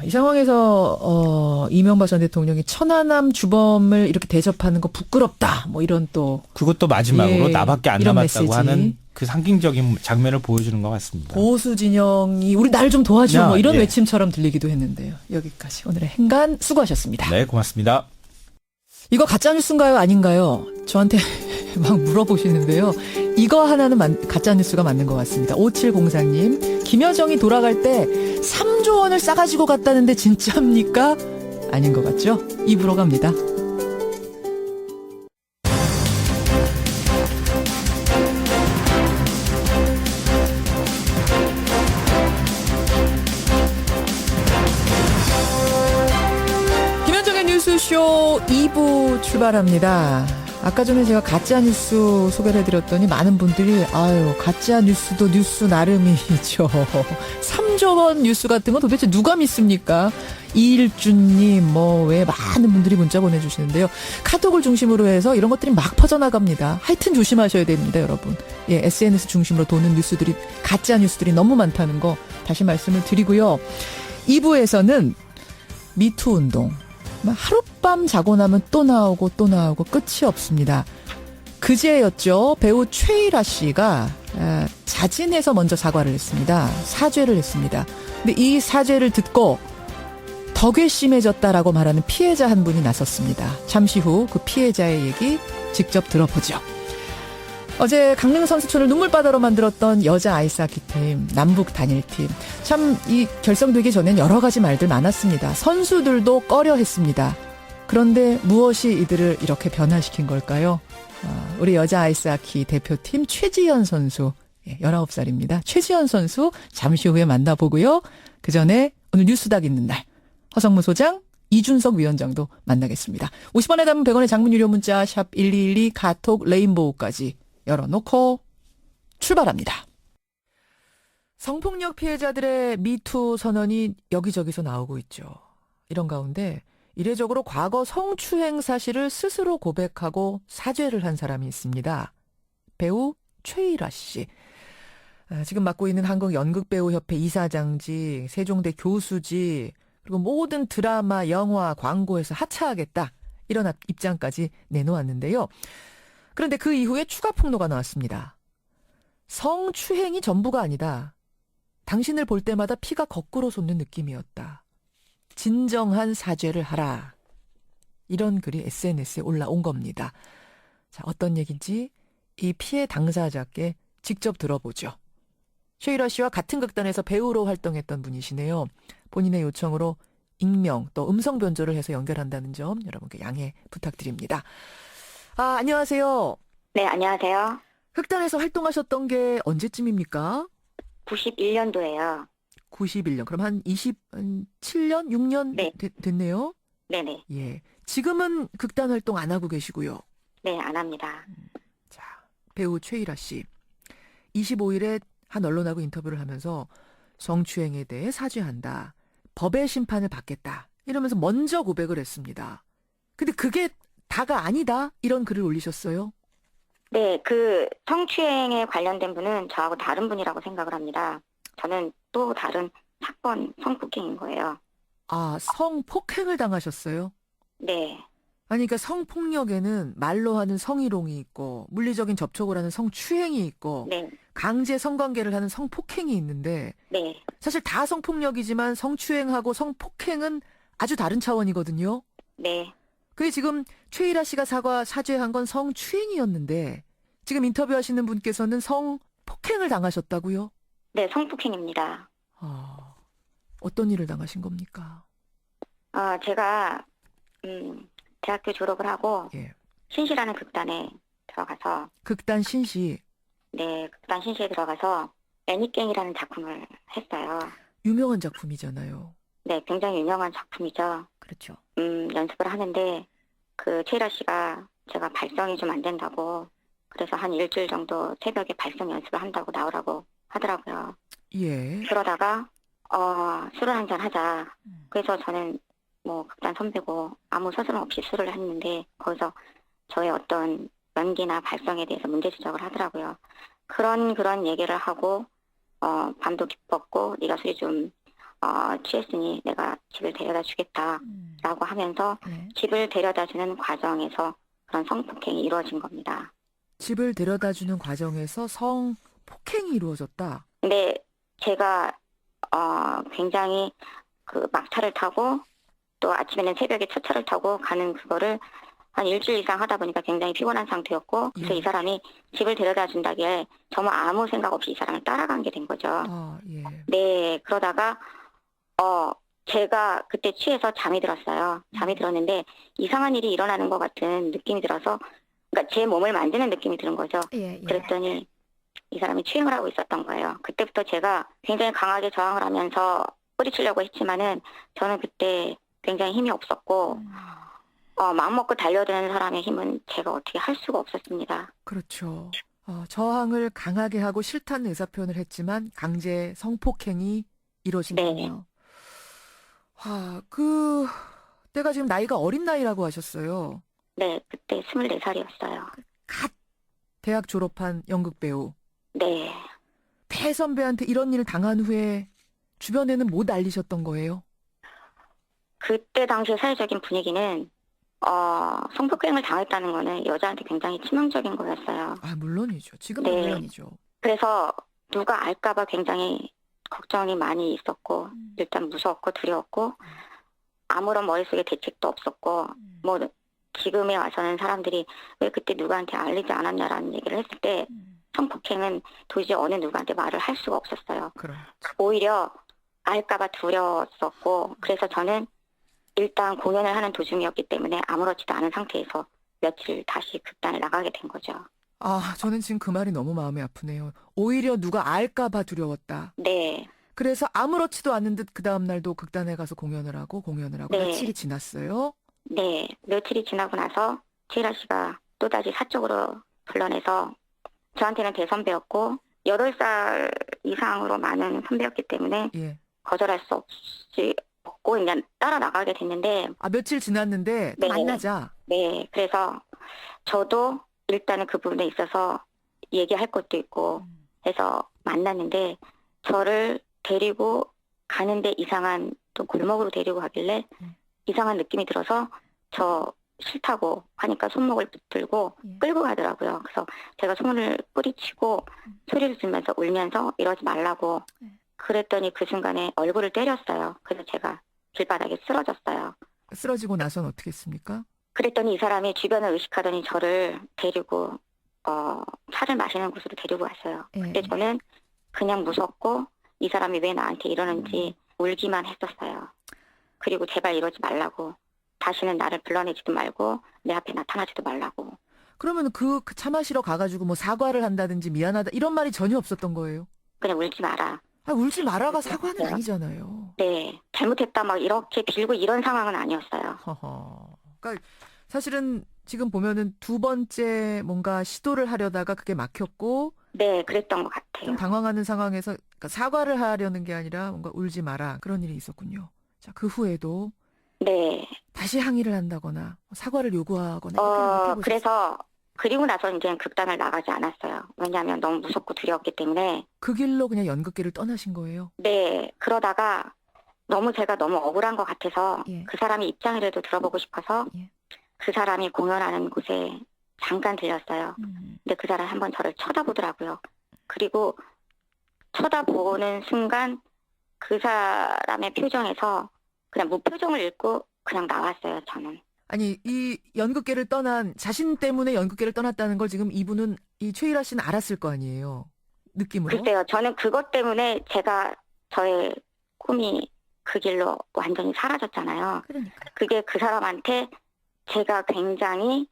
이 상황에서 이명박 전 대통령이 천안함 주범을 이렇게 대접하는 거 부끄럽다. 뭐 이런 또 그것도 마지막으로 예, 나밖에 안 이런 남았다고 메시지. 하는 그 상징적인 장면을 보여주는 것 같습니다. 보수 진영이 우리 날 좀 도와줘 뭐 이런 예. 외침처럼 들리기도 했는데요. 여기까지 오늘의 행간 수고하셨습니다. 네, 고맙습니다. 이거 가짜 뉴스인가요, 아닌가요? 저한테 막 물어보시는데요. 이거 하나는 가짜 뉴스가 맞는 것 같습니다. 5704님, 김여정이 돌아갈 때 3조 원을 싸가지고 갔다는데 진짜입니까? 아닌 것 같죠? 입으로 갑니다. 김현정의 뉴스쇼 2부 출발합니다. 아까 전에 제가 가짜 뉴스 소개를 해드렸더니 많은 분들이 아유 가짜 뉴스도 뉴스 나름이죠. 3조 원 뉴스 같은 거 도대체 누가 믿습니까? 이일주님 뭐 왜 많은 분들이 문자 보내주시는데요. 카톡을 중심으로 해서 이런 것들이 막 퍼져나갑니다. 하여튼 조심하셔야 됩니다, 여러분. 예, SNS 중심으로 도는 뉴스들이 가짜 뉴스들이 너무 많다는 거 다시 말씀을 드리고요. 2부에서는 미투 운동. 하룻밤 자고 나면 또 나오고 또 나오고 끝이 없습니다. 그제였죠. 배우 최일아 씨가 자진해서 먼저 사과를 했습니다. 사죄를 했습니다. 근데 이 사죄를 듣고 더 괘씸해졌다라고 말하는 피해자 한 분이 나섰습니다. 잠시 후 그 피해자의 얘기 직접 들어보죠. 어제 강릉 선수촌을 눈물바다로 만들었던 여자 아이스하키팀, 남북 단일팀. 참 이 결성되기 전엔 여러 가지 말들 많았습니다. 선수들도 꺼려했습니다. 그런데 무엇이 이들을 이렇게 변화시킨 걸까요? 우리 여자 아이스하키 대표팀 최지연 선수, 19살입니다. 최지연 선수 잠시 후에 만나보고요. 그 전에 오늘 뉴스닥 있는 날 허성무 소장, 이준석 위원장도 만나겠습니다. 50원에 담은 100원의 장문 유료 문자 샵 1212 카톡 레인보우까지 열어놓고 출발합니다. 성폭력 피해자들의 미투 선언이 여기저기서 나오고 있죠. 이런 가운데 이례적으로 과거 성추행 사실을 스스로 고백하고 사죄를 한 사람이 있습니다. 배우 최일아 씨. 지금 맡고 있는 한국연극배우협회 이사장직, 세종대 교수직, 그리고 모든 드라마, 영화, 광고에서 하차하겠다. 이런 입장까지 내놓았는데요. 그런데 그 이후에 추가 폭로가 나왔습니다. 성추행이 전부가 아니다. 당신을 볼 때마다 피가 거꾸로 솟는 느낌이었다. 진정한 사죄를 하라. 이런 글이 SNS에 올라온 겁니다. 자, 어떤 얘기인지 이 피해 당사자께 직접 들어보죠. 최일아 씨와 같은 극단에서 배우로 활동했던 분이시네요. 본인의 요청으로 익명 또 음성 변조를 해서 연결한다는 점 여러분께 양해 부탁드립니다. 안녕하세요. 네, 안녕하세요. 극단에서 활동하셨던 게 언제쯤입니까? 91년도예요. 91년. 그럼 한 27년, 6년 네. 됐네요. 네네. 예. 지금은 극단 활동 안 하고 계시고요. 네, 안 합니다. 자, 배우 최일아 씨. 25일에 한 언론하고 인터뷰를 하면서 성추행에 대해 사죄한다. 법의 심판을 받겠다. 이러면서 먼저 고백을 했습니다. 근데 그게 다가 아니다. 이런 글을 올리셨어요. 네, 그 성추행에 관련된 분은 저하고 다른 분이라고 생각을 합니다. 저는 또 다른 사건 성폭행인 거예요. 성폭행을 당하셨어요? 네, 아니, 그러니까 성폭력에는 말로 하는 성희롱이 있고 물리적인 접촉을 하는 성추행이 있고 네, 강제 성관계를 하는 성폭행이 있는데 네, 사실 다 성폭력이지만 성추행하고 성폭행은 아주 다른 차원이거든요. 네. 그게 지금 최일아 씨가 사죄한 건 성추행이었는데 지금 인터뷰하시는 분께서는 성폭행을 당하셨다고요? 네, 성폭행입니다. 어떤 일을 당하신 겁니까? 제가 대학교 졸업을 하고 예. 신시라는 극단에 들어가서 극단 신시. 네, 극단 신시에 들어가서 애니깽이라는 작품을 했어요. 유명한 작품이잖아요. 네, 굉장히 유명한 작품이죠. 그렇죠. 연습을 하는데 그 최일아 씨가 제가 발성이 좀 안 된다고 그래서 한 일주일 정도 새벽에 발성 연습을 한다고 나오라고 하더라고요. 예. 그러다가 술을 한잔 하자. 그래서 저는 뭐 극단 선배고 아무 서스럼 없이 술을 했는데 거기서 저의 어떤 연기나 발성에 대해서 문제 지적을 하더라고요. 그런 얘기를 하고 밤도 깊었고 네가 술이 좀 취했으니 내가 집을 데려다 주겠다라고 하면서 네. 집을 데려다 주는 과정에서 그런 성폭행이 이루어진 겁니다. 집을 데려다 주는 과정에서 성폭행이 이루어졌다. 근데 제가 굉장히 그 막차를 타고 또 아침에는 새벽에 첫차를 타고 가는 그거를 한 일주일 이상 하다 보니까 굉장히 피곤한 상태였고 그래서 예. 이 사람이 집을 데려다 준다기에 정말 아무 생각 없이 이 사람을 따라간 게 된 거죠. 예. 네, 그러다가 제가 그때 취해서 잠이 들었어요. 잠이 들었는데 이상한 일이 일어나는 것 같은 느낌이 들어서 그러니까 제 몸을 만지는 느낌이 드는 거죠. 그랬더니 이 사람이 추행을 하고 있었던 거예요. 그때부터 제가 굉장히 강하게 저항을 하면서 뿌리치려고 했지만은 저는 그때 굉장히 힘이 없었고 마음먹고 달려드는 사람의 힘은 제가 어떻게 할 수가 없었습니다. 그렇죠. 저항을 강하게 하고 싫다는 의사표현을 했지만 강제 성폭행이 이루어진군요. 때가 지금 나이가 어린 나이라고 하셨어요. 네, 그때 24살이었어요. 갓 대학 졸업한 연극 배우. 네. 대선배한테 이런 일 당한 후에 주변에는 못 알리셨던 거예요? 그때 당시 사회적인 분위기는 성폭행을 당했다는 거는 여자한테 굉장히 치명적인 거였어요. 물론이죠. 지금은 네. 물론이죠. 그래서 누가 알까봐 굉장히 걱정이 많이 있었고 일단 무서웠고 두려웠고 아무런 머릿속에 대책도 없었고 뭐 지금에 와서는 사람들이 왜 그때 누구한테 알리지 않았냐라는 얘기를 했을 때 성폭행은 도저히 어느 누구한테 말을 할 수가 없었어요. 그럼. 오히려 알까봐 두려웠었고 그래서 저는 일단 공연을 하는 도중이었기 때문에 아무렇지도 않은 상태에서 며칠 다시 극단을 나가게 된 거죠. 저는 지금 그 말이 너무 마음이 아프네요. 오히려 누가 알까봐 두려웠다. 네. 그래서 아무렇지도 않은 듯 그 다음날도 극단에 가서 공연을 하고 네. 며칠이 지났어요. 네. 며칠이 지나고 나서 최일아 씨가 또다시 사적으로 불러내서 저한테는 대선배였고 8살 이상으로 많은 선배였기 때문에 예. 거절할 수 없고 그냥 따라 나가게 됐는데 며칠 지났는데 또 네. 만나자. 네. 그래서 저도 일단은 그 부분에 있어서 얘기할 것도 있고 해서 만났는데 저를 데리고 가는데 이상한 또 골목으로 데리고 가길래 이상한 느낌이 들어서 저 싫다고 하니까 손목을 붙들고 끌고 가더라고요. 그래서 제가 손을 뿌리치고 소리를 지르면서 울면서 이러지 말라고 그랬더니 그 순간에 얼굴을 때렸어요. 그래서 제가 길바닥에 쓰러졌어요. 쓰러지고 나선 어떻게 했습니까? 그랬더니 이 사람이 주변을 의식하더니 저를 데리고 차를 마시는 곳으로 데리고 왔어요. 근데 저는 그냥 무섭고 이 사람이 왜 나한테 이러는지 울기만 했었어요. 그리고 제발 이러지 말라고. 다시는 나를 불러내지도 말고 내 앞에 나타나지도 말라고. 그러면 그 차 마시러 가가지고 뭐 사과를 한다든지 미안하다 이런 말이 전혀 없었던 거예요? 그냥 울지 마라. 울지 마라가 사과는 아니잖아요. 네. 잘못했다 막 이렇게 빌고 이런 상황은 아니었어요. 그러니까 사실은 지금 보면은 두 번째 뭔가 시도를 하려다가 그게 막혔고 네. 그랬던 것 같아요. 좀 당황하는 상황에서 그러니까 사과를 하려는 게 아니라 뭔가 울지 마라 그런 일이 있었군요. 자, 그 후에도 네. 다시 항의를 한다거나 사과를 요구하거나 이렇게는 못 해보셨어요? 그래서 그리고 나서 이제 극단을 나가지 않았어요. 왜냐하면 너무 무섭고 두려웠기 때문에. 그 길로 그냥 연극계를 떠나신 거예요? 네. 그러다가 제가 너무 억울한 것 같아서 그 사람의 입장이라도 들어보고 싶어서 그 사람이 공연하는 곳에 잠깐 들렸어요. 근데 그 사람이 한번 저를 쳐다보더라고요. 그리고 쳐다보는 순간 그 사람의 표정에서 그냥 무표정을 읽고 그냥 나왔어요, 저는. 아니, 이 연극계를 떠난, 자신 때문에 연극계를 떠났다는 걸 지금 이분은, 이 최일아 씨는 알았을 거 아니에요? 느낌으로? 글쎄요, 저는 그것 때문에 저의 꿈이 그 길로 완전히 사라졌잖아요. 그러니까. 그게 그 사람한테 제가 굉장히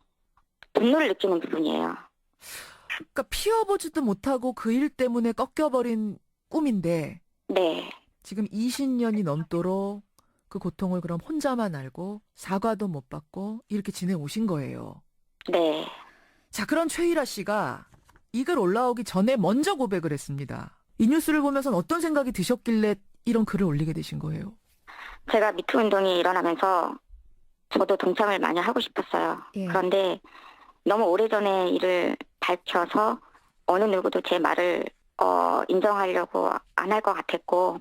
분노를 느끼는 부분이에요. 그러니까 피워보지도 못하고 그 일 때문에 꺾여버린 꿈인데. 네. 지금 20년이 넘도록 그 고통을 그럼 혼자만 알고 사과도 못 받고 이렇게 지내오신 거예요. 네. 자, 그런 최일아 씨가 이 글 올라오기 전에 먼저 고백을 했습니다. 이 뉴스를 보면서 어떤 생각이 드셨길래 이런 글을 올리게 되신 거예요? 제가 미투 운동이 일어나면서 저도 동참을 많이 하고 싶었어요. 그런데 너무 오래전에 이를 밝혀서 어느 누구도 제 말을 인정하려고 안 할 것 같았고,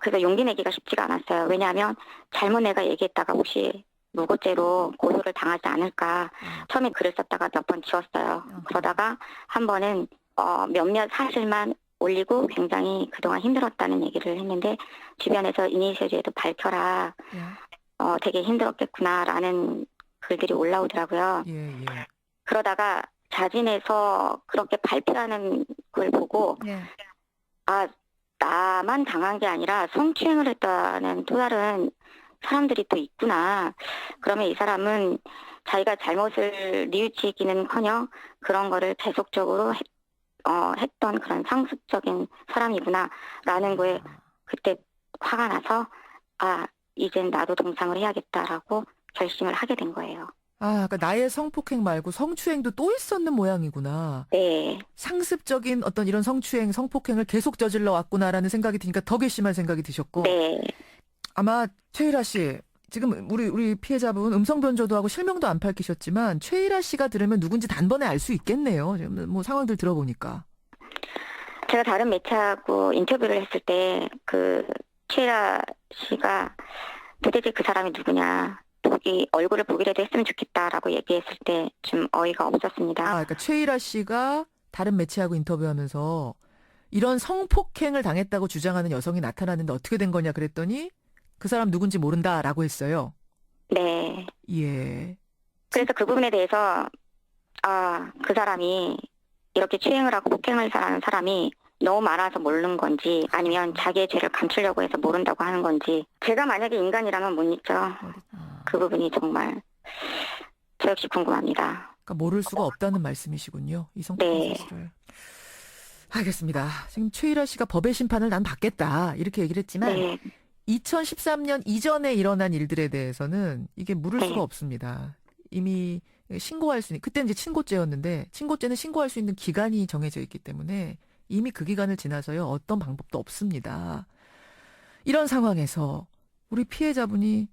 그래서 용기 내기가 쉽지가 않았어요. 왜냐하면 잘못 내가 얘기했다가 혹시 무고죄로 고소를 당하지 않을까. 처음에 글을 썼다가 몇 번 지웠어요. 그러다가 한 번은 몇몇 사실만 올리고 굉장히 그동안 힘들었다는 얘기를 했는데 주변에서 이니셜에도 밝혀라. 되게 힘들었겠구나라는 글들이 올라오더라고요. 그러다가 자진해서 그렇게 발표하는 걸 보고 나만 당한 게 아니라 성추행을 했다는 또 다른 사람들이 또 있구나. 그러면 이 사람은 자기가 잘못을 뉘우치기는커녕 그런 거를 계속적으로 했던 그런 상습적인 사람이구나라는 거에 그때 화가 나서 이젠 나도 동참을 해야겠다라고 결심을 하게 된 거예요. 아, 그러니까 나의 성폭행 말고 성추행도 또 있었는 모양이구나. 네, 상습적인 어떤 이런 성추행, 성폭행을 계속 저질러 왔구나라는 생각이 드니까 더 괘씸한 생각이 드셨고. 네, 아마 최일아 씨, 지금 우리 피해자분 음성 변조도 하고 실명도 안 밝히셨지만 최일아 씨가 들으면 누군지 단번에 알 수 있겠네요. 지금 뭐 상황들 들어보니까. 제가 다른 매체하고 인터뷰를 했을 때 그 최일아 씨가 도대체 그 사람이 누구냐, 얼굴을 보기라도 했으면 좋겠다라고 얘기했을 때 좀 어이가 없었습니다. 아, 그러니까 최일아 씨가 다른 매체하고 인터뷰하면서 이런 성폭행을 당했다고 주장하는 여성이 나타났는데 어떻게 된 거냐 그랬더니 그 사람 누군지 모른다라고 했어요. 네. 예. 그래서 그 부분에 대해서 그 사람이 이렇게 추행을 하고 폭행을 하는 사람이 너무 많아서 모르는 건지 아니면 자기의 죄를 감추려고 해서 모른다고 하는 건지, 제가 만약에 인간이라면 못 잊죠. 그 부분이 정말 저 역시 궁금합니다. 그러니까 모를 수가 없다는 말씀이시군요. 이 성폭행 사실을. 알겠습니다. 지금 최일아 씨가 법의 심판을 난 받겠다 이렇게 얘기를 했지만 네. 2013년 이전에 일어난 일들에 대해서는 이게 물을 수가 없습니다. 이미 신고할 수 있는, 그때는 이제 친고죄였는데 친고죄는 신고할 수 있는 기간이 정해져 있기 때문에 이미 그 기간을 지나서요 어떤 방법도 없습니다. 이런 상황에서 우리 피해자분이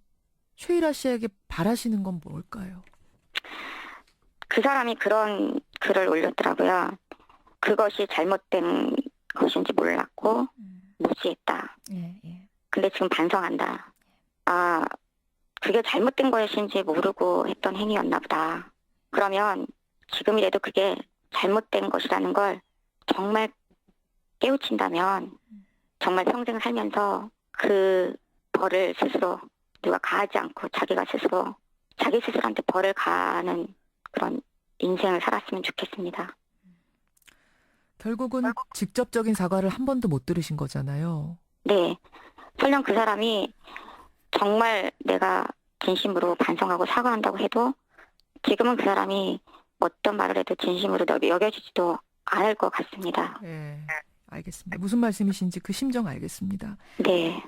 최일아 씨에게 바라시는 건 뭘까요? 그 사람이 그런 글을 올렸더라고요. 그것이 잘못된 것인지 몰랐고 무시했다. 근데 지금 반성한다. 그게 잘못된 것인지 모르고 했던 행위였나 보다. 그러면 지금이라도 그게 잘못된 것이라는 걸 정말 깨우친다면 정말 평생 살면서 그 벌을 스스로 누가 가하지 않고 자기가 스스로 자기 스스로한테 벌을 가하는 그런 인생을 살았으면 좋겠습니다. 결국은 직접적인 사과를 한 번도 못 들으신 거잖아요. 네. 설령 그 사람이 정말 내가 진심으로 반성하고 사과한다고 해도 지금은 그 사람이 어떤 말을 해도 진심으로 여겨지지도 않을 것 같습니다. 네, 알겠습니다. 무슨 말씀이신지 그 심정 알겠습니다. 네.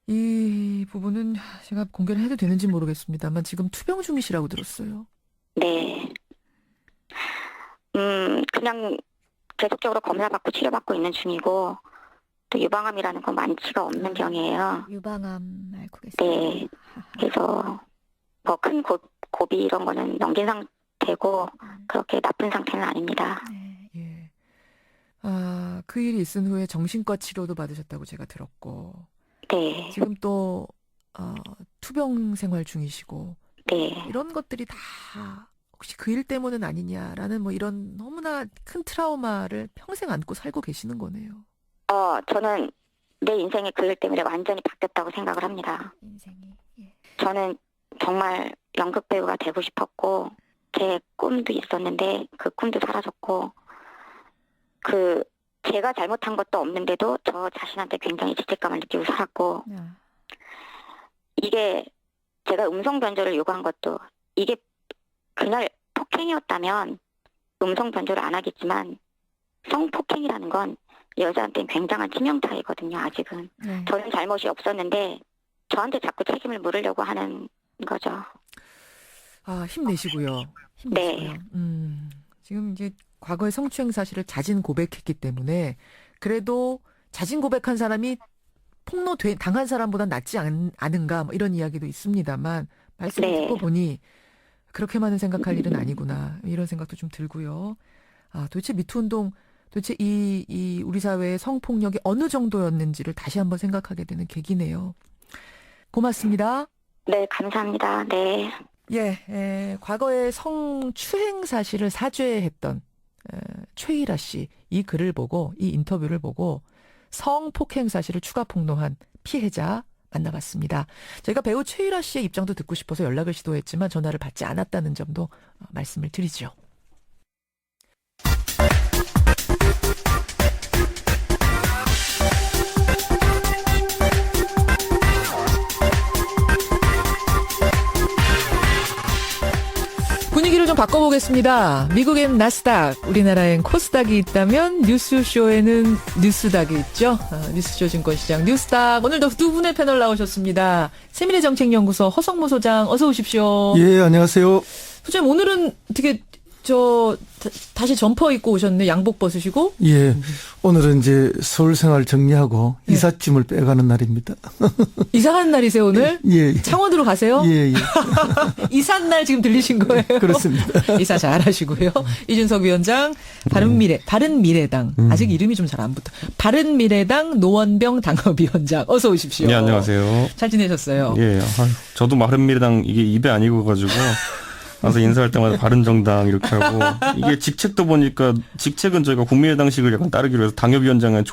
이 부분은 제가 공개를 해도 되는지 모르겠습니다만 지금 투병 중이시라고 들었어요. 네. 그냥 계속적으로 검사받고 치료받고 있는 중이고 또 유방암이라는 건 많지가 없는 병이에요. 유방암 알고 계세요? 네. 그래서 뭐 큰 고비 이런 거는 넘긴 상태고 그렇게 나쁜 상태는 아닙니다. 예. 그 일이 있은 후에 정신과 치료도 받으셨다고 제가 들었고 네. 지금 또 투병 생활 중이시고 네. 이런 것들이 다 혹시 그 일 때문은 아니냐라는 뭐 이런 너무나 큰 트라우마를 평생 안고 살고 계시는 거네요. 저는 내 인생이 그 일 때문에 완전히 바뀌었다고 생각을 합니다. 인생이. 예. 저는 정말 연극 배우가 되고 싶었고 제 꿈도 있었는데 그 꿈도 사라졌고 제가 잘못한 것도 없는데도 저 자신한테 굉장히 죄책감을 느끼고 살았고 이게 제가 음성 변조를 요구한 것도 이게 그날 폭행이었다면 음성 변조를 안 하겠지만 성폭행이라는 건 여자한테는 굉장한 치명타이거든요. 아직은. 네. 저는 잘못이 없었는데 저한테 자꾸 책임을 물으려고 하는 거죠. 힘내시고요. 네. 지금 이제 과거의 성추행 사실을 자진 고백했기 때문에 그래도 자진 고백한 사람이 폭로 당한 사람보다 낫지 않은가 뭐 이런 이야기도 있습니다만 말씀을 네. 듣고 보니 그렇게만은 생각할 일은 아니구나 이런 생각도 좀 들고요. 도대체 미투 운동 도대체 이 우리 사회의 성폭력이 어느 정도였는지를 다시 한번 생각하게 되는 계기네요. 고맙습니다. 네, 감사합니다. 네. 과거의 성추행 사실을 사죄했던 최일아 씨 이 글을 보고 이 인터뷰를 보고 성폭행 사실을 추가 폭로한 피해자 만나봤습니다. 저희가 배우 최일아 씨의 입장도 듣고 싶어서 연락을 시도했지만 전화를 받지 않았다는 점도 말씀을 드리죠. 분위기를 좀 바꿔보겠습니다. 미국엔 나스닥, 우리나라엔 코스닥이 있다면 뉴스쇼에는 뉴스닥이 있죠. 뉴스쇼 증권시장 뉴스닥. 오늘도 두 분의 패널 나오셨습니다. 세민의 정책연구소 허성무 소장 어서 오십시오. 예, 안녕하세요. 소장님 오늘은 어떻게 다시 점퍼 입고 오셨네. 양복 벗으시고. 예, 오늘은 이제 서울 생활 정리하고 예. 이삿짐을 빼가는 날입니다. 이사 가는 날이세요 오늘? 예. 창원으로 가세요? 예, 예. 이삿 날 지금 들리신 거예요? 그렇습니다. 이사 잘 하시고요. 이준석 위원장, 바른미래당. 아직 이름이 좀 잘 안 붙어. 바른미래당 노원병 당협위원장. 어서 오십시오. 네, 안녕하세요. 잘 지내셨어요? 예, 저도 바른미래당 이게 입에 안 익어가지고 와서 인사할 때마다 바른정당 이렇게 하고 이게 직책도 보니까 직책은 저희가 국민의당식을 약간 따르기로 해서 당협위원장은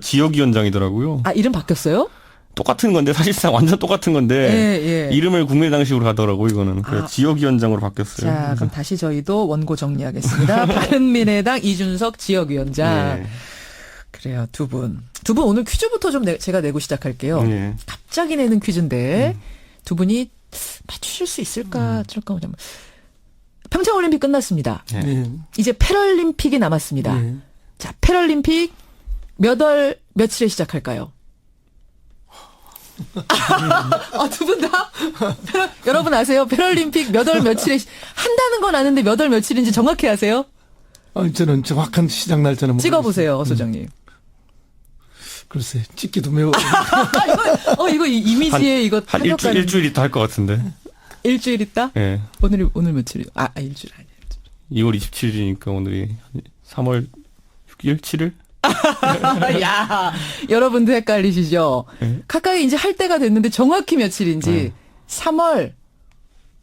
지역위원장이더라고요. 아, 이름 바뀌었어요? 똑같은 건데 사실상 완전 똑같은 건데 예. 이름을 국민의당식으로 가더라고 이거는. 그래서 지역위원장으로 바뀌었어요. 자, 그럼 다시 저희도 원고 정리하겠습니다. 바른미래당 이준석 지역위원장. 예. 그래요, 두 분. 오늘 퀴즈부터 좀 제가 내고 시작할게요. 예. 갑자기 내는 퀴즈인데 두 분이 맞추실 수 있을까? 평창올림픽 끝났습니다. 예. 이제 패럴림픽이 남았습니다. 예. 자, 패럴림픽 몇 월 며칠에 시작할까요? 두 분 다? 여러분 아세요? 패럴림픽 몇 월 며칠에 한다는 건 아는데 몇 월 며칠인지 정확히 아세요? 저는 정확한 시작 날짜는 찍어보세요, 소장님. 글쎄, 찍기도 매우. 이거 이미지에 이거 한 타격감. 일주일 있다 할 것 같은데. 일주일 있다? 예. 오늘 며칠이요? 일주일 아니에요. 2월 27일이니까 오늘이 3월 6일, 7일? 야, 여러분도 헷갈리시죠? 네. 가까이 이제 할 때가 됐는데 정확히 며칠인지 3월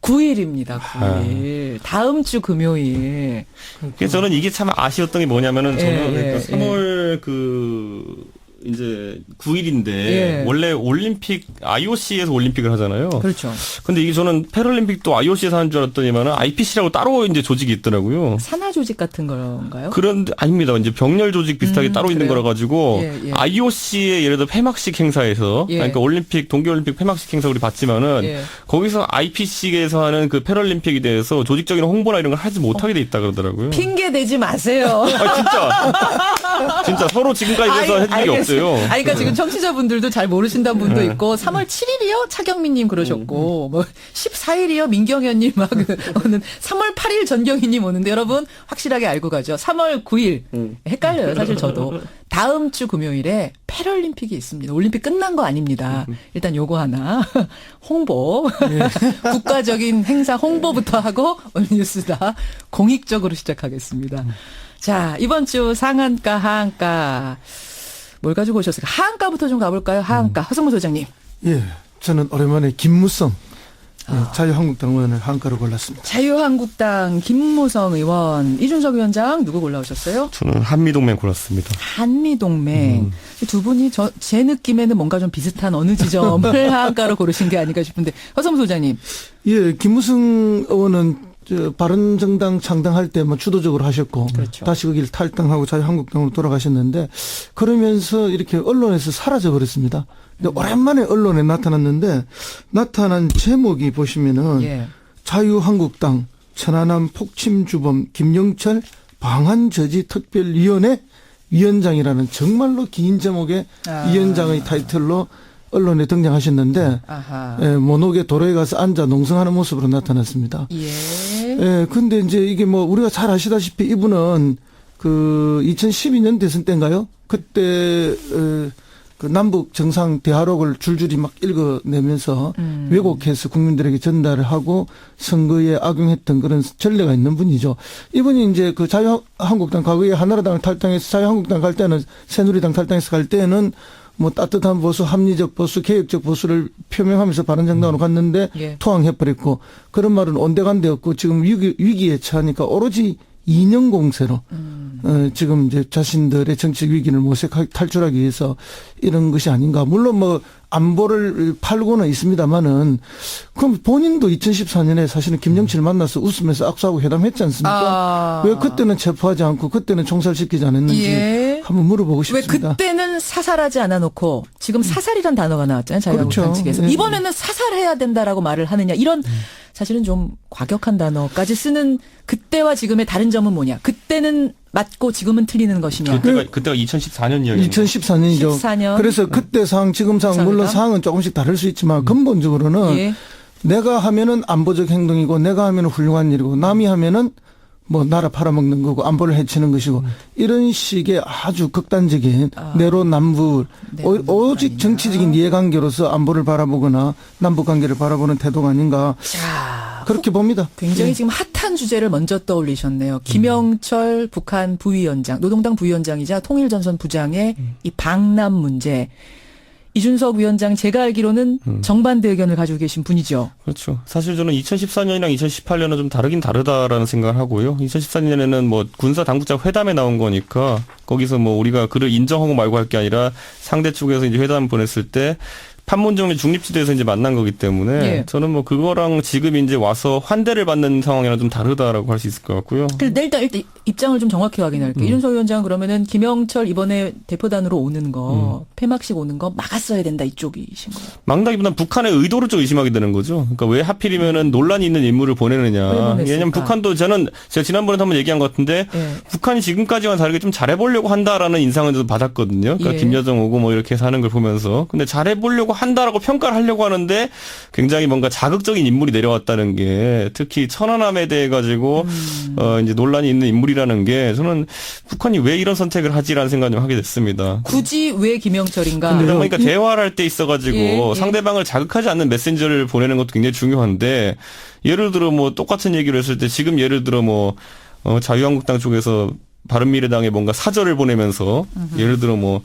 9일입니다. 9일. 다음 주 금요일. 그래서 저는 이게 참 아쉬웠던 게 뭐냐면은 저는 예, 3월 이제 9일인데 원래 올림픽 IOC에서 올림픽을 하잖아요. 그렇죠. 근데 이게 저는 패럴림픽도 IOC에서 하는 줄 알았더니만은 IPC라고 따로 이제 조직이 있더라고요. 산하 조직 같은 건가요? 그런데 아닙니다. 이제 병렬 조직 비슷하게 따로 있는 그래요? 거라 가지고 예. IOC의 예를 들어 폐막식 행사에서 예. 그러니까 올림픽 동계올림픽 폐막식 행사 우리 봤지만은 예. 거기서 IPC에서 하는 그 패럴림픽에 대해서 조직적인 홍보나 이런 걸 하지 못하게 돼 있다 그러더라고요. 핑계 대지 마세요. 진짜 서로 지금까지 그래서 해준 적이 없어요. 그러니까 지금 청취자분들도 잘 모르신다는 분도 있고 3월 7일이요? 차경민님 그러셨고 14일이요? 민경현님 막 오는 3월 8일 전경희님 오는데 여러분 확실하게 알고 가죠. 3월 9일 헷갈려요. 사실 저도 다음 주 금요일에 패럴림픽이 있습니다. 올림픽 끝난 거 아닙니다. 일단 요거 하나 홍보 국가적인 행사 홍보부터 하고 오늘 뉴스다 공익적으로 시작하겠습니다. 자, 이번 주 상한가 하한가 뭘 가지고 오셨을까? 하한가부터 좀 가볼까요? 하한가. 허성무 소장님. 예, 저는 오랜만에 김무성 자유한국당 의원을 하한가로 골랐습니다. 자유한국당 김무성 의원, 이준석 위원장 누구 골라오셨어요? 저는 한미동맹 골랐습니다. 한미동맹. 두 분이 제 느낌에는 뭔가 좀 비슷한 어느 지점을 하한가로 고르신 게 아닌가 싶은데 허성무 소장님. 예, 김무성 의원은 바른정당 창당할 때 주도적으로 하셨고 그렇죠. 다시 거기를 탈당하고 자유한국당으로 돌아가셨는데 그러면서 이렇게 언론에서 사라져 버렸습니다. 근데 오랜만에 언론에 나타났는데 나타난 제목이 보시면은 자유한국당 천안함 폭침주범 김영철 방한저지 특별위원회 위원장이라는 정말로 긴 제목의 위원장의 타이틀로 언론에 등장하셨는데 모노게 도로에 가서 앉아 농성하는 모습으로 나타났습니다. 근데 이제 이게 우리가 잘 아시다시피 이분은 그 2012년 대선 때인가요? 그때 그 남북 정상 대화록을 줄줄이 막 읽어내면서 왜곡해서 국민들에게 전달을 하고 선거에 악용했던 그런 전례가 있는 분이죠. 이분이 이제 그 자유한국당 과거에 한나라당을 탈당해서 자유한국당 갈 때는 새누리당 탈당해서 갈 때는 따뜻한 보수, 합리적 보수, 개혁적 보수를 표명하면서 바른정당으로 갔는데 토항해버렸고 그런 말은 온데간데였고 지금 위기에 처하니까 오로지 이념 공세로 지금 이제 자신들의 정치적 위기를 탈출하기 위해서 이런 것이 아닌가. 물론 안보를 팔고는 있습니다만은 그럼 본인도 2014년에 사실은 김정치를 만나서 웃으면서 악수하고 회담했지 않습니까? 왜 그때는 체포하지 않고 그때는 총살시키지 않았는지 한번 물어보고 싶습니다. 왜 그때는 사살하지 않아 놓고 지금 사살이란 단어가 나왔잖아요. 자유한국당 측에서. 이번에는 사살해야 된다라고 말을 하느냐. 이런 사실은 좀 과격한 단어까지 쓰는 그때와 지금의 다른 점은 뭐냐? 그때는 맞고 지금은 틀리는 것이냐? 그때가 2014년이었는데. 2014년이죠. 14년. 그래서 그때 상황, 지금 상황 물론 상황은 조금씩 다를 수 있지만 근본적으로는 예. 내가 하면은 안보적 행동이고 내가 하면은 훌륭한 일이고 남이 하면은 뭐 나라 팔아먹는 거고 안보를 해치는 것이고 이런 식의 아주 극단적인 내로남불 오직 아니냐. 정치적인 이해관계로서 안보를 바라보거나 남북관계를 바라보는 태도가 아닌가 자, 그렇게 봅니다. 굉장히 지금 핫한 주제를 먼저 떠올리셨네요. 김영철 북한 부위원장, 노동당 부위원장이자 통일전선 부장의 이 방남 문제. 이준석 위원장 제가 알기로는 정반대 의견을 가지고 계신 분이죠. 그렇죠. 사실 저는 2014년이랑 2018년은 좀 다르긴 다르다라는 생각을 하고요. 2014년에는 뭐 군사 당국자 회담에 나온 거니까 거기서 뭐 우리가 그를 인정하고 말고 할 게 아니라 상대 쪽에서 이제 회담 보냈을 때 판문점의 중립지대에서 이제 만난 거기 때문에 예. 저는 뭐 그거랑 지금 이제 와서 환대를 받는 상황이랑 좀 다르다라고 할 수 있을 것 같고요. 일단 입장을 좀 정확히 확인할게요. 이준석 위원장은 그러면은 김영철 이번에 대표단으로 오는 거, 폐막식 오는 거 막았어야 된다 이쪽이신 거예요. 막다기보다는 북한의 의도를 좀 의심하게 되는 거죠. 그러니까 왜 하필이면은 논란이 있는 인물을 보내느냐. 왜냐면 북한도 저는 제가 지난번에 한번 얘기한 것 같은데 예. 북한이 지금까지와는 다르게 좀 잘해보려고 한다라는 인상을 좀 받았거든요. 그러니까 예. 김여정 오고 뭐 이렇게 사는 걸 보면서. 근데 잘해보려고 한다라고 평가를 하려고 하는데 굉장히 뭔가 자극적인 인물이 내려왔다는 게 특히 천안함에 대해 가지고 이제 논란이 있는 인물이라는 게 저는 북한이 왜 이런 선택을 하지라는 생각을 좀 하게 됐습니다. 굳이 왜 김영철인가? 그러니까 대화를 할 때 있어가지고 예. 상대방을 자극하지 않는 메신저를 보내는 것도 굉장히 중요한데 예를 들어 뭐 똑같은 얘기를 했을 때 지금 예를 들어 뭐 자유한국당 쪽에서 바른미래당에 뭔가 사절을 보내면서 예를 들어 뭐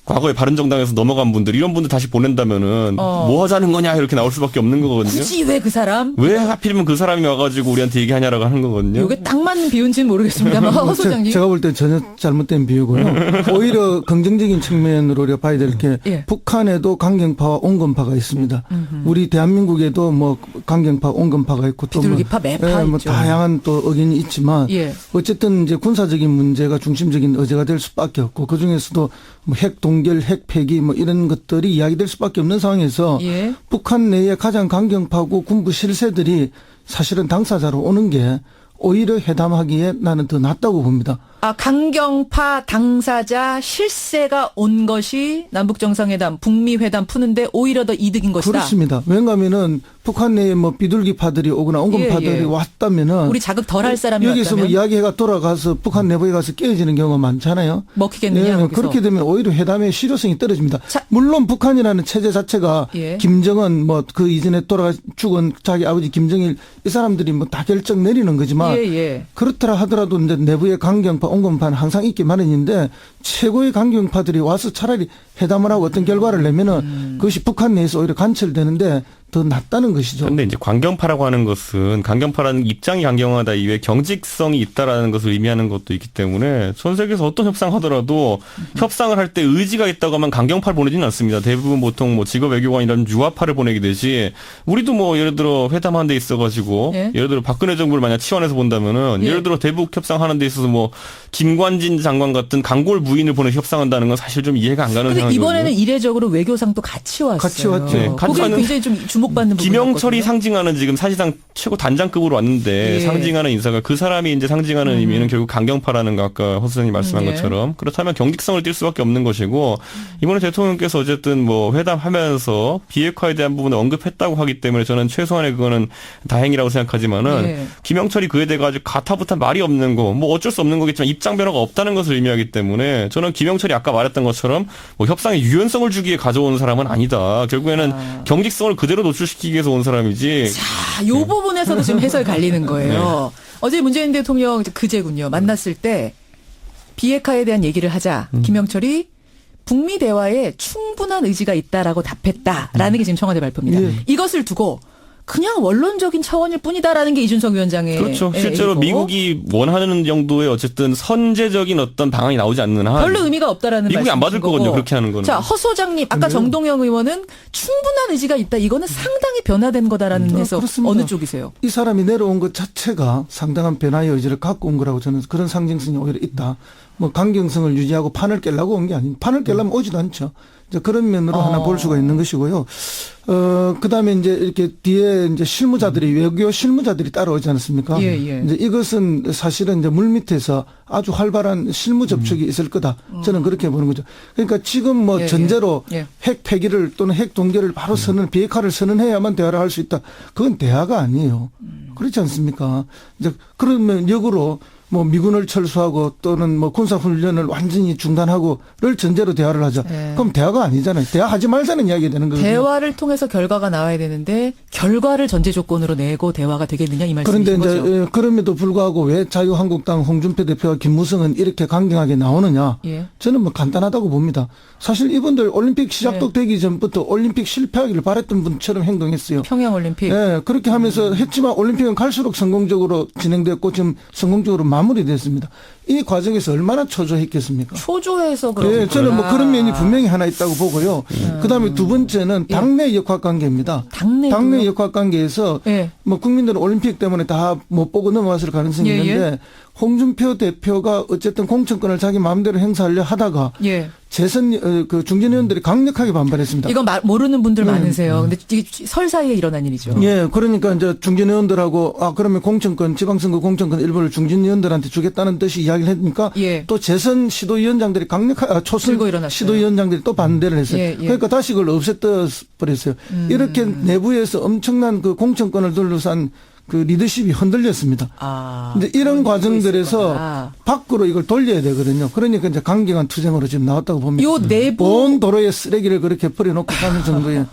과거에 바른정당에서 넘어간 분들 이런 분들 다시 보낸다면은 뭐 하자는 거냐 이렇게 나올 수밖에 없는 거거든요. 굳이 왜 그 사람? 왜 하필이면 그 사람이 와가지고 우리한테 얘기하냐라고 하는 거거든요. 이게 딱 맞는 비유인지는 모르겠습니다만 허 소장님. 제가 볼 때 전혀 잘못된 비유고요. 오히려 긍정적인 측면으로 우리가 봐야 될 게 예. 북한에도 강경파와 온건파가 있습니다. 우리 대한민국에도 뭐 강경파, 온건파가 있고 또 비둘기파, 매파 뭐 있죠. 다양한 또 의견이 있지만 예. 어쨌든 이제 군사적인 문제가 중심적인 의제가 될 수밖에 없고 그 중에서도 뭐 핵 동결, 핵 폐기 뭐 이런 것들이 이야기될 수밖에 없는 상황에서 예. 북한 내에 가장 강경파고 군부 실세들이 사실은 당사자로 오는 게 오히려 회담하기에 나는 더 낫다고 봅니다. 강경파 당사자 실세가 온 것이 남북정상회담, 북미회담 푸는데 오히려 더 이득인 것이다. 그렇습니다. 왜냐하면은 북한 내에 뭐 비둘기파들이 오거나 온건파들이 예, 예. 왔다면은 우리 자극 덜 할 사람이 여기서 왔다면 뭐 이야기가 돌아가서 북한 내부에 가서 깨어지는 경우가 많잖아요. 먹히겠느냐. 예, 거기서. 그렇게 되면 오히려 회담의 실효성이 떨어집니다. 자. 물론 북한이라는 체제 자체가 예. 김정은 뭐 그 이전에 죽은 자기 아버지 김정일 이 사람들이 뭐 다 결정 내리는 거지만 예. 그렇더라 하더라도 이제 내부의 강경파, 온건파는 항상 있기 마련인데 최고의 강경파들이 와서 차라리 회담을 하고 어떤 결과를 내면은 그것이 북한 내에서 오히려 관철되는데 더 낫다는 것이죠. 그런데 이제 강경파라고 하는 것은 강경파라는 입장이 강경하다 이외에 경직성이 있다라는 것을 의미하는 것도 있기 때문에 전 세계에서 어떤 협상하더라도 협상을 할 때 의지가 있다고 하면 강경파를 보내지는 않습니다. 대부분 보통 뭐 직업 외교관이라는 유화파를 보내게 되지 우리도 뭐 예를 들어 회담하는 데 있어가지고 예. 예를 들어 박근혜 정부를 만약 치환해서 본다면은 예. 예를 들어 대북 협상하는 데 있어서 뭐 김관진 장관 같은 강골 부인을 보내서 협상한다는 건 사실 좀 이해가 안 가는 근데 상황이거든요. 이번에는 이례적으로 외교상도 같이 왔어요. 같이 왔죠. 네, 거기 가는 굉장히 좀 주목받는 부분이 김영철이 상징하는 지금 사실상 최고 단장급으로 왔는데 예. 상징하는 인사가 그 사람이 이제 상징하는 의미는 결국 강경파라는 거 아까 허 선생님 말씀한 예. 것처럼 그렇다면 경직성을 띌 수밖에 없는 것이고 이번에 대통령께서 어쨌든 뭐 회담하면서 비핵화에 대한 부분을 언급했다고 하기 때문에 저는 최소한의 그거는 다행이라고 생각하지만은 예. 김영철이 그에 대해 가지고 가타부타 말이 없는 거 뭐 어쩔 수 없는 거겠지만 입장 변화가 없다는 것을 의미하기 때문에 저는 김영철이 아까 말했던 것처럼 뭐 협상의 유연성을 주기 위해 가져온 사람은 아니다. 결국에는 경직성을 그대로 노출시키기 위해서 온 사람이지. 자, 요 부분에서도 지금 해석이 갈리는 거예요. 어제 문재인 대통령 그제군요. 만났을 때 비핵화에 대한 얘기를 하자. 김영철이 북미 대화에 충분한 의지가 있다라고 답했다라는 게 지금 청와대 발표입니다. 예. 이것을 두고 그냥 원론적인 차원일 뿐이다라는 게 이준석 위원장의 그렇죠. 실제로 얘기고. 미국이 원하는 정도의 어쨌든 선제적인 어떤 방안이 나오지 않는 한 별로 의미가 없다라는 미국이 안 받을 말씀이신 거고. 거거든요. 그렇게 하는 거는. 자, 허 소장님, 아까 정동영 의원은 충분한 의지가 있다. 이거는 상당히 변화된 거다라는 해석. 그렇습니다. 어느 쪽이세요? 이 사람이 내려온 것 자체가 상당한 변화의 의지를 갖고 온 거라고 저는 그런 상징성이 오히려 있다. 뭐 강경성을 유지하고 판을 깨려고 온 게 아닙니다. 판을 깨려면 오지도 않죠. 이제 그런 면으로 하나 볼 수가 있는 것이고요. 그다음에 이제 이렇게 뒤에 이제 실무자들이 외교 실무자들이 따라오지 않았습니까? 예, 예. 이제 이것은 사실은 이제 물 밑에서 아주 활발한 실무 접촉이 있을 거다. 저는 그렇게 보는 거죠. 그러니까 지금 뭐 예, 전제로 예. 핵 폐기를 또는 핵 동결을 바로 비핵화를 선언해야만 대화를 할 수 있다. 그건 대화가 아니에요. 그렇지 않습니까? 이제 그러면 역으로 뭐 미군을 철수하고 또는 뭐 군사훈련을 완전히 중단하고를 전제로 대화를 하자. 네. 그럼 대화가 아니잖아요. 대화하지 말자는 이야기가 되는 거거든요. 대화를 통해서 결과가 나와야 되는데 결과를 전제 조건으로 내고 대화가 되겠느냐 이 말씀이신 그런데 거죠? 이제 그럼에도 불구하고 왜 자유한국당 홍준표 대표와 김무성은 이렇게 강경하게 나오느냐? 예. 저는 뭐 간단하다고 봅니다. 사실 이분들 올림픽 시작도 네. 되기 전부터 올림픽 실패하기를 바랬던 분처럼 행동했어요. 평양올림픽. 네, 그렇게 하면서 했지만 올림픽은 갈수록 성공적으로 진행됐고 지금 성공적으로 마무리됐습니다. 이 과정에서 얼마나 초조했겠습니까? 초조해서 그런 네, 저는 뭐 거구나. 그런 면이 분명히 하나 있다고 보고요. 그다음에 두 번째는 당내 역학관계입니다. 당내 역학관계에서 예. 뭐 국민들은 올림픽 때문에 다 못 보고 넘어갔을 가능성이 예, 있는데 홍준표 대표가 어쨌든 공천권을 자기 마음대로 행사하려 하다가 예. 재선 그 중진의원들이 강력하게 반발했습니다. 이건 모르는 분들 많으세요. 근데 이게 설 사이에 일어난 일이죠. 예, 그러니까 이제 중진의원들하고 그러면 공천권, 지방선거 공천권 일부를 중진의원들한테 주겠다는 뜻이 이야기를 했으니까 예. 또 재선 시도위원장들이 초선 들고 일어났어요. 시도위원장들이 또 반대를 했어요. 예, 예. 그러니까 다시 그걸 없앴다 버렸어요. 이렇게 내부에서 엄청난 그 공천권을 둘러싼 그 리더십이 흔들렸습니다. 이제 이런 과정들에서 밖으로 이걸 돌려야 되거든요. 그러니까 이제 강경한 투쟁으로 지금 나왔다고 봅니다. 요 내부 온 도로에 쓰레기를 그렇게 버려놓고 가는 정도의.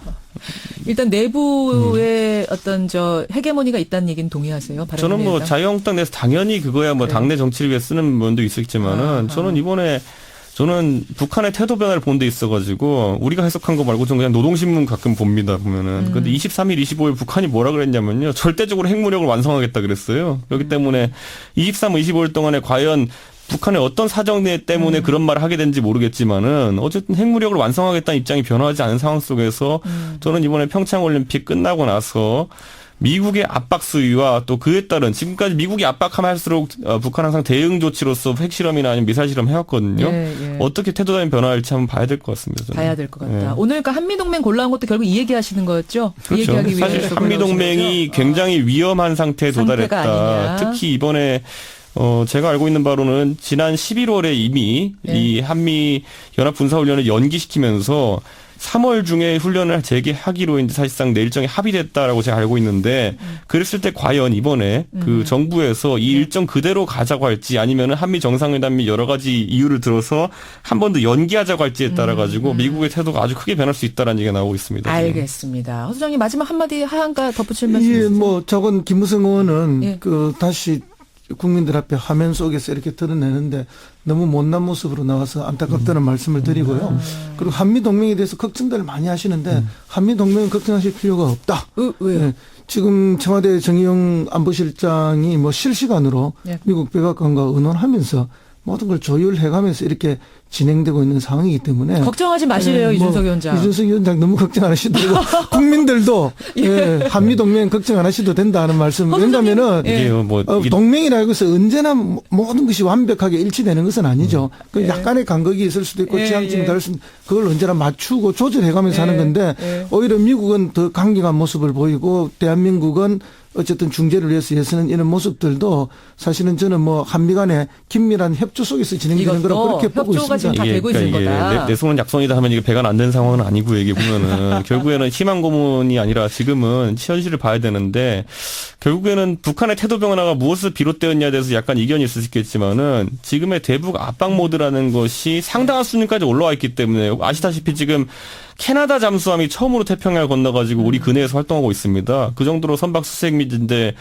일단 내부에 어떤 헤게모니가 있다는 얘기는 동의하세요? 저는 뭐 바른미래당? 자유한국당 내에서 당연히 그거야 뭐 네. 당내 정치를 위해 쓰는 면도 있었지만은 저는 이번에 저는 북한의 태도 변화를 본 데 있어가지고 우리가 해석한 거 말고 좀 그냥 노동신문 가끔 봅니다 보면은. 근데 23일, 25일 북한이 뭐라 그랬냐면요. 절대적으로 핵무력을 완성하겠다 그랬어요. 그렇기 때문에 23, 25일 동안에 과연 북한의 어떤 사정 때문에 그런 말을 하게 된지 모르겠지만은 어쨌든 핵무력을 완성하겠다는 입장이 변화하지 않은 상황 속에서 저는 이번에 평창올림픽 끝나고 나서 미국의 압박 수위와 또 그에 따른 지금까지 미국이 압박하면 할수록 북한 항상 대응 조치로서 핵실험이나 아니면 미사일 실험 해왔거든요. 예. 어떻게 태도적인 변화할지 한번 봐야 될 것 같습니다. 저는. 봐야 될 것 같다. 예. 오늘 그러니까 한미동맹 골라온 것도 결국 이 얘기하시는 거였죠? 이 그렇죠. 얘기하기 사실 위해서 한미동맹이 굉장히 위험한 상태에 상태가 도달했다. 아니냐. 특히 이번에 제가 알고 있는 바로는 지난 11월에 이미 네. 이 한미 연합 군사훈련을 연기시키면서 3월 중에 훈련을 재개하기로 이제 사실상 내 일정이 합의됐다라고 제가 알고 있는데 그랬을 때 과연 이번에 그 정부에서 이 일정 그대로 가자고 할지 아니면은 한미 정상회담 및 여러 가지 이유를 들어서 한 번 더 연기하자고 할지에 따라 가지고 미국의 태도가 아주 크게 변할 수 있다라는 얘기가 나오고 있습니다. 지금. 알겠습니다. 허 소장님 마지막 한마디 하얀가 덧붙일 말씀 예, 있으세요? 뭐 저건 김무성 의원은 예. 다시 국민들 앞에 화면 속에서 이렇게 드러내는데 너무 못난 모습으로 나와서 안타깝다는 말씀을 드리고요. 그리고 한미 동맹에 대해서 걱정들을 많이 하시는데 한미 동맹은 걱정하실 필요가 없다. 왜요? 예, 지금 청와대 정의용 안보실장이 뭐 실시간으로 예. 미국 백악관과 의논하면서 모든 걸 조율해가면서 이렇게 진행되고 있는 상황이기 때문에 걱정하지 마시래요, 예, 이준석 위원장. 이준석 위원장 너무 걱정 안 하셔도 되고 국민들도 예, 한미 동맹 걱정 안 하셔도 된다는 말씀. 왜냐하면은 이게요, 뭐 이게 동맹이라고 해서 언제나 모든 것이 완벽하게 일치되는 것은 아니죠. 그 약간의 간극이 있을 수도 있고 예, 지향점이 예. 다를 수도 있고 그걸 언제나 맞추고 조절해가면서 하는 건데 예. 오히려 미국은 더 강경한 모습을 보이고 대한민국은 어쨌든 중재를 위해서 애쓰는 이런 모습들도 사실은 저는 뭐 한미 간의 긴밀한 협조 속에서 진행되는 거라고 그렇게 보고 협조가 지금 있습니다. 다 되고 있는 거다. 내 손은 약손이다 하면 이게 배가 안 된 상황은 아니고 이게 보면은 결국에는 희망 고문이 아니라 지금은 현실을 봐야 되는데 결국에는 북한의 태도 변화가 무엇을 비롯되었냐에 대해서 약간 이견이 있을 수 있겠지만은 지금의 대북 압박 모드라는 것이 상당한 수준까지 올라와 있기 때문에 아시다시피 지금 캐나다 잠수함이 처음으로 태평양을 건너가지고 우리 근해에서 활동하고 있습니다. 그 정도로 선박 수색 및 이제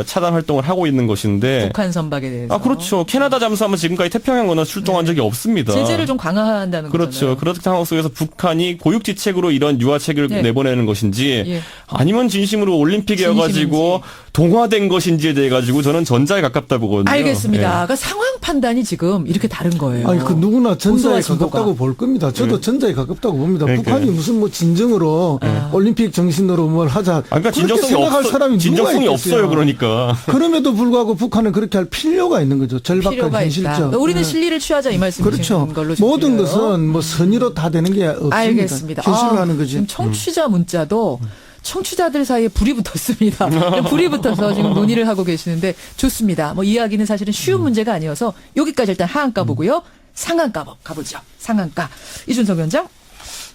차단 활동을 하고 있는 것인데. 북한 선박에 대해서. 그렇죠. 캐나다 잠수함은 지금까지 태평양 건너 출동한 적이 없습니다. 제재를 좀 강화한다는 그렇죠. 거잖아요. 그런 상황 속에서 북한이 고육지책으로 이런 유화책을 네. 내보내는 것인지 예. 아니면 진심으로 올림픽이어가지고 동화된 것인지에 대해 가지고 저는 전자에 가깝다 보거든요. 알겠습니다. 예. 그러니까 상황 판단이 지금 이렇게 다른 거예요. 아니, 그 누구나 전자에 보수와 진보가. 가깝다고 볼 겁니다. 저도 전자에 가깝다고 봅니다. 그러니까요. 북한이 무슨 뭐 진정으로 올림픽 정신으로 뭘 하자. 그러니까 그렇게 생각할 사람이 진정성이 누가 없어요. 있겠어요. 그러니까. 그럼에도 불구하고 북한은 그렇게 할 필요가 있는 거죠. 절박한 필요가 있다. 현실적. 그러니까 우리는 네. 실리를 취하자 이 말씀이신 그렇죠. 걸로 지금 모든 들려요. 것은 뭐 선의로 다 되는 게 없습니다. 알겠습니다. 현실로 하는 거지. 지금 청취자 문자도 청취자들 사이에 불이 붙었습니다. 불이 붙어서 지금 논의를 하고 계시는데 좋습니다. 뭐 이야기는 사실은 쉬운 문제가 아니어서 여기까지 일단 하한가 보고요. 상한가 가보죠. 상한가. 이준석 위원장.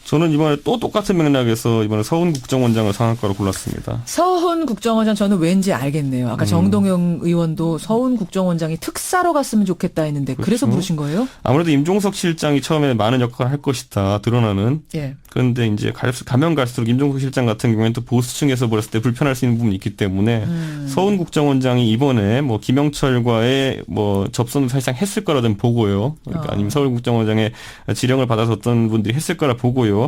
저는 이번에 또 똑같은 맥락에서 이번에 서훈 국정원장을 상한가로 골랐습니다. 서훈 국정원장 저는 왠지 알겠네요. 아까 정동영 의원도 서훈 국정원장이 특사로 갔으면 좋겠다 했는데 그래서 그렇죠. 부르신 거예요? 아무래도 임종석 실장이 처음에 많은 역할을 할 것이다 드러나는. 예. 그런데 이제 가면 갈수록 임종석 실장 같은 경우에는 또 보수층에서 보았을 때 불편할 수 있는 부분이 있기 때문에 서훈 국정원장이 이번에 뭐 김영철과의 뭐 접선을 사실상 했을 거라 좀 보고요. 그러니까 아니면 서울 국정원장의 지령을 받아서 어떤 분들이 했을 거라 보고요.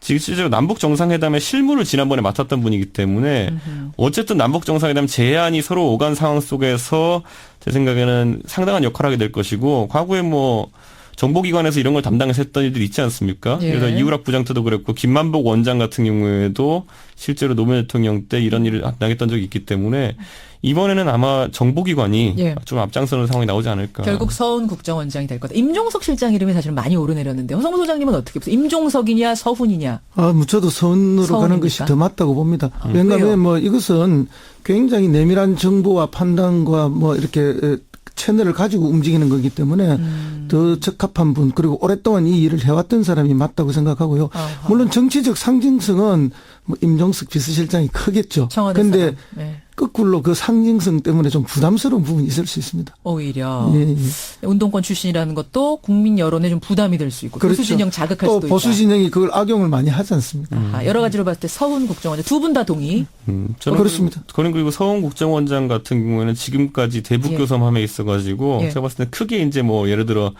지금 실제로 남북 정상회담의 실무를 지난번에 맡았던 분이기 때문에 어쨌든 남북 정상회담 제안이 서로 오간 상황 속에서 제 생각에는 상당한 역할을 하게 될 것이고 과거에 뭐 정보기관에서 이런 걸 담당해서 했던 일들이 있지 않습니까? 예. 그래서 이우락 부장태도 그랬고 김만복 원장 같은 경우에도 실제로 노무현 대통령 때 이런 일을 담당했던 적이 있기 때문에 이번에는 아마 정보기관이 예. 좀 앞장서는 상황이 나오지 않을까. 결국 서훈 국정원장이 될 거다. 임종석 실장 이름이 사실 많이 오르내렸는데 허성무 소장님은 어떻게 보세요? 임종석이냐 서훈이냐? 저도 선으로 가는 서운입니까? 것이 더 맞다고 봅니다. 왜요? 왜냐하면 뭐 이것은 굉장히 내밀한 정보와 판단과 뭐 이렇게 채널을 가지고 움직이는 거기 때문에 더 적합한 분 그리고 오랫동안 이 일을 해왔던 사람이 맞다고 생각하고요. 아하. 물론 정치적 상징성은 뭐 임종석 비서실장이 크겠죠. 청와대 그런데 사람. 네. 거꾸로 그 상징성 때문에 좀 부담스러운 부분이 있을 수 있습니다. 오히려 예, 예. 운동권 출신이라는 것도 국민 여론에 좀 부담이 될 수 있고 그렇죠. 보수 진영 자극할 또 수도 있다. 보수 진영이 그걸 악용을 많이 하지 않습니까? 여러 가지로 봤을 때 서훈 국정원장 두 분 다 동의. 저는 그렇습니다. 저는 그리고 서훈 국정원장 같은 경우에는 지금까지 대북 예. 교섭함에 있어가지고 예. 제가 봤을 때 크게 이제 뭐 예를 들어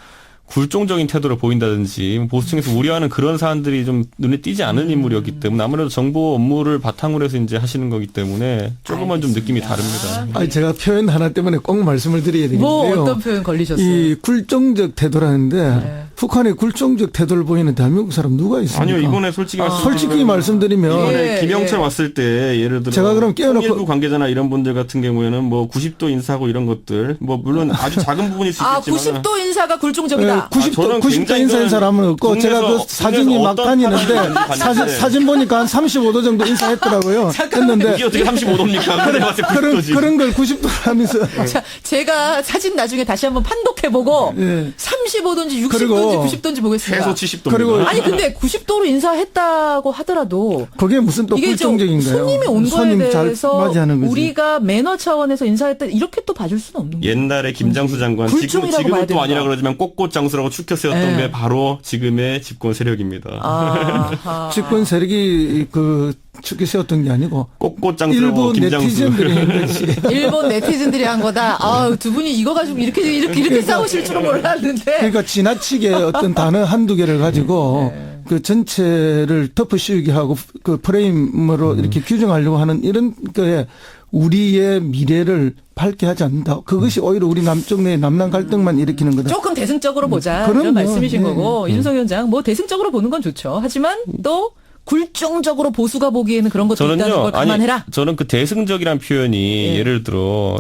굴종적인 태도를 보인다든지 보수층에서 우려하는 그런 사안들이 좀 눈에 띄지 않은 인물이었기 때문에 아무래도 정보 업무를 바탕으로 해서 이제 하시는 거기 때문에 조금만 좀 느낌이 다릅니다. 아니 제가 표현 하나 때문에 꼭 말씀을 드려야 되겠는데요. 뭐 어떤 표현 걸리셨어요? 이 굴종적 태도라는데 네. 북한의 굴종적 태도를 보이는 대한민국 사람 누가 있습니까? 아니요 이번에 솔직히 솔직히 말씀드리면 이번에 예, 김영철 예. 왔을 때 예를 들어 제가 그럼 깨어놓고- 통일부 관계자나 이런 분들 같은 경우에는 뭐 90도 인사하고 이런 것들 뭐 물론 아주 작은 부분일 수 있겠지만 90도 인사가 굴종적이다. 90도 저는 90도 굉장히 인사인 사람은 없고 국내에서- 제가 그 사진이 막 어떤 다니는데 사람인지 사진 보니까 한 35도 정도 인사했더라고요. 했는데 이게 어떻게 35도입니까? 그런 걸 90도 하면서 자, 제가 사진 나중에 다시 한번 판독해보고 예. 35도인지 60도인지 그리고 90도인지 보겠습니다. 최소 70도입니다. 그리고 아니 근데 90도로 인사했다고 하더라도 그게 무슨 또 이게 좀 굴종적인가요? 손님이 온 거에 손님 잘 대해서 맞이하는 거지. 우리가 매너 차원에서 인사했다 이렇게 또 봐줄 수는 없는 거예요. 옛날에 김장수 장관 굴종이라고 봐야 지금은 또 된다. 아니라 그러지만 꽃꽃장수라고 추켜 세웠던 예. 게 바로 지금의 집권 세력입니다. 아하. 집권 세력이 그 축에 세웠던 게 아니고 꽃꽃장수라고 일본 김장수. 네티즌들이 한 것이 일본 네티즌들이 한 거다. 아우, 두 분이 이거 가지고 이렇게 싸우실 줄은 몰랐는데. 그러니까 지나치게 어떤 단어 한두 개를 가지고 그 전체를 덮어씌우게 하고 그 프레임으로 이렇게 규정하려고 하는 이런 거에 우리의 미래를 밝게 하지 않는다. 그것이 오히려 우리 남쪽 내 남남 갈등만 일으키는 거다. 조금 대승적으로 보자. 그럼요. 이런 말씀이신 네. 거고. 이준석 위원장, 뭐 대승적으로 보는 건 좋죠. 하지만 또 굴종적으로 보수가 보기에는 그런 것도 있다는 걸 감안해라. 저는 그 대승적이란 표현이 예. 예를 들어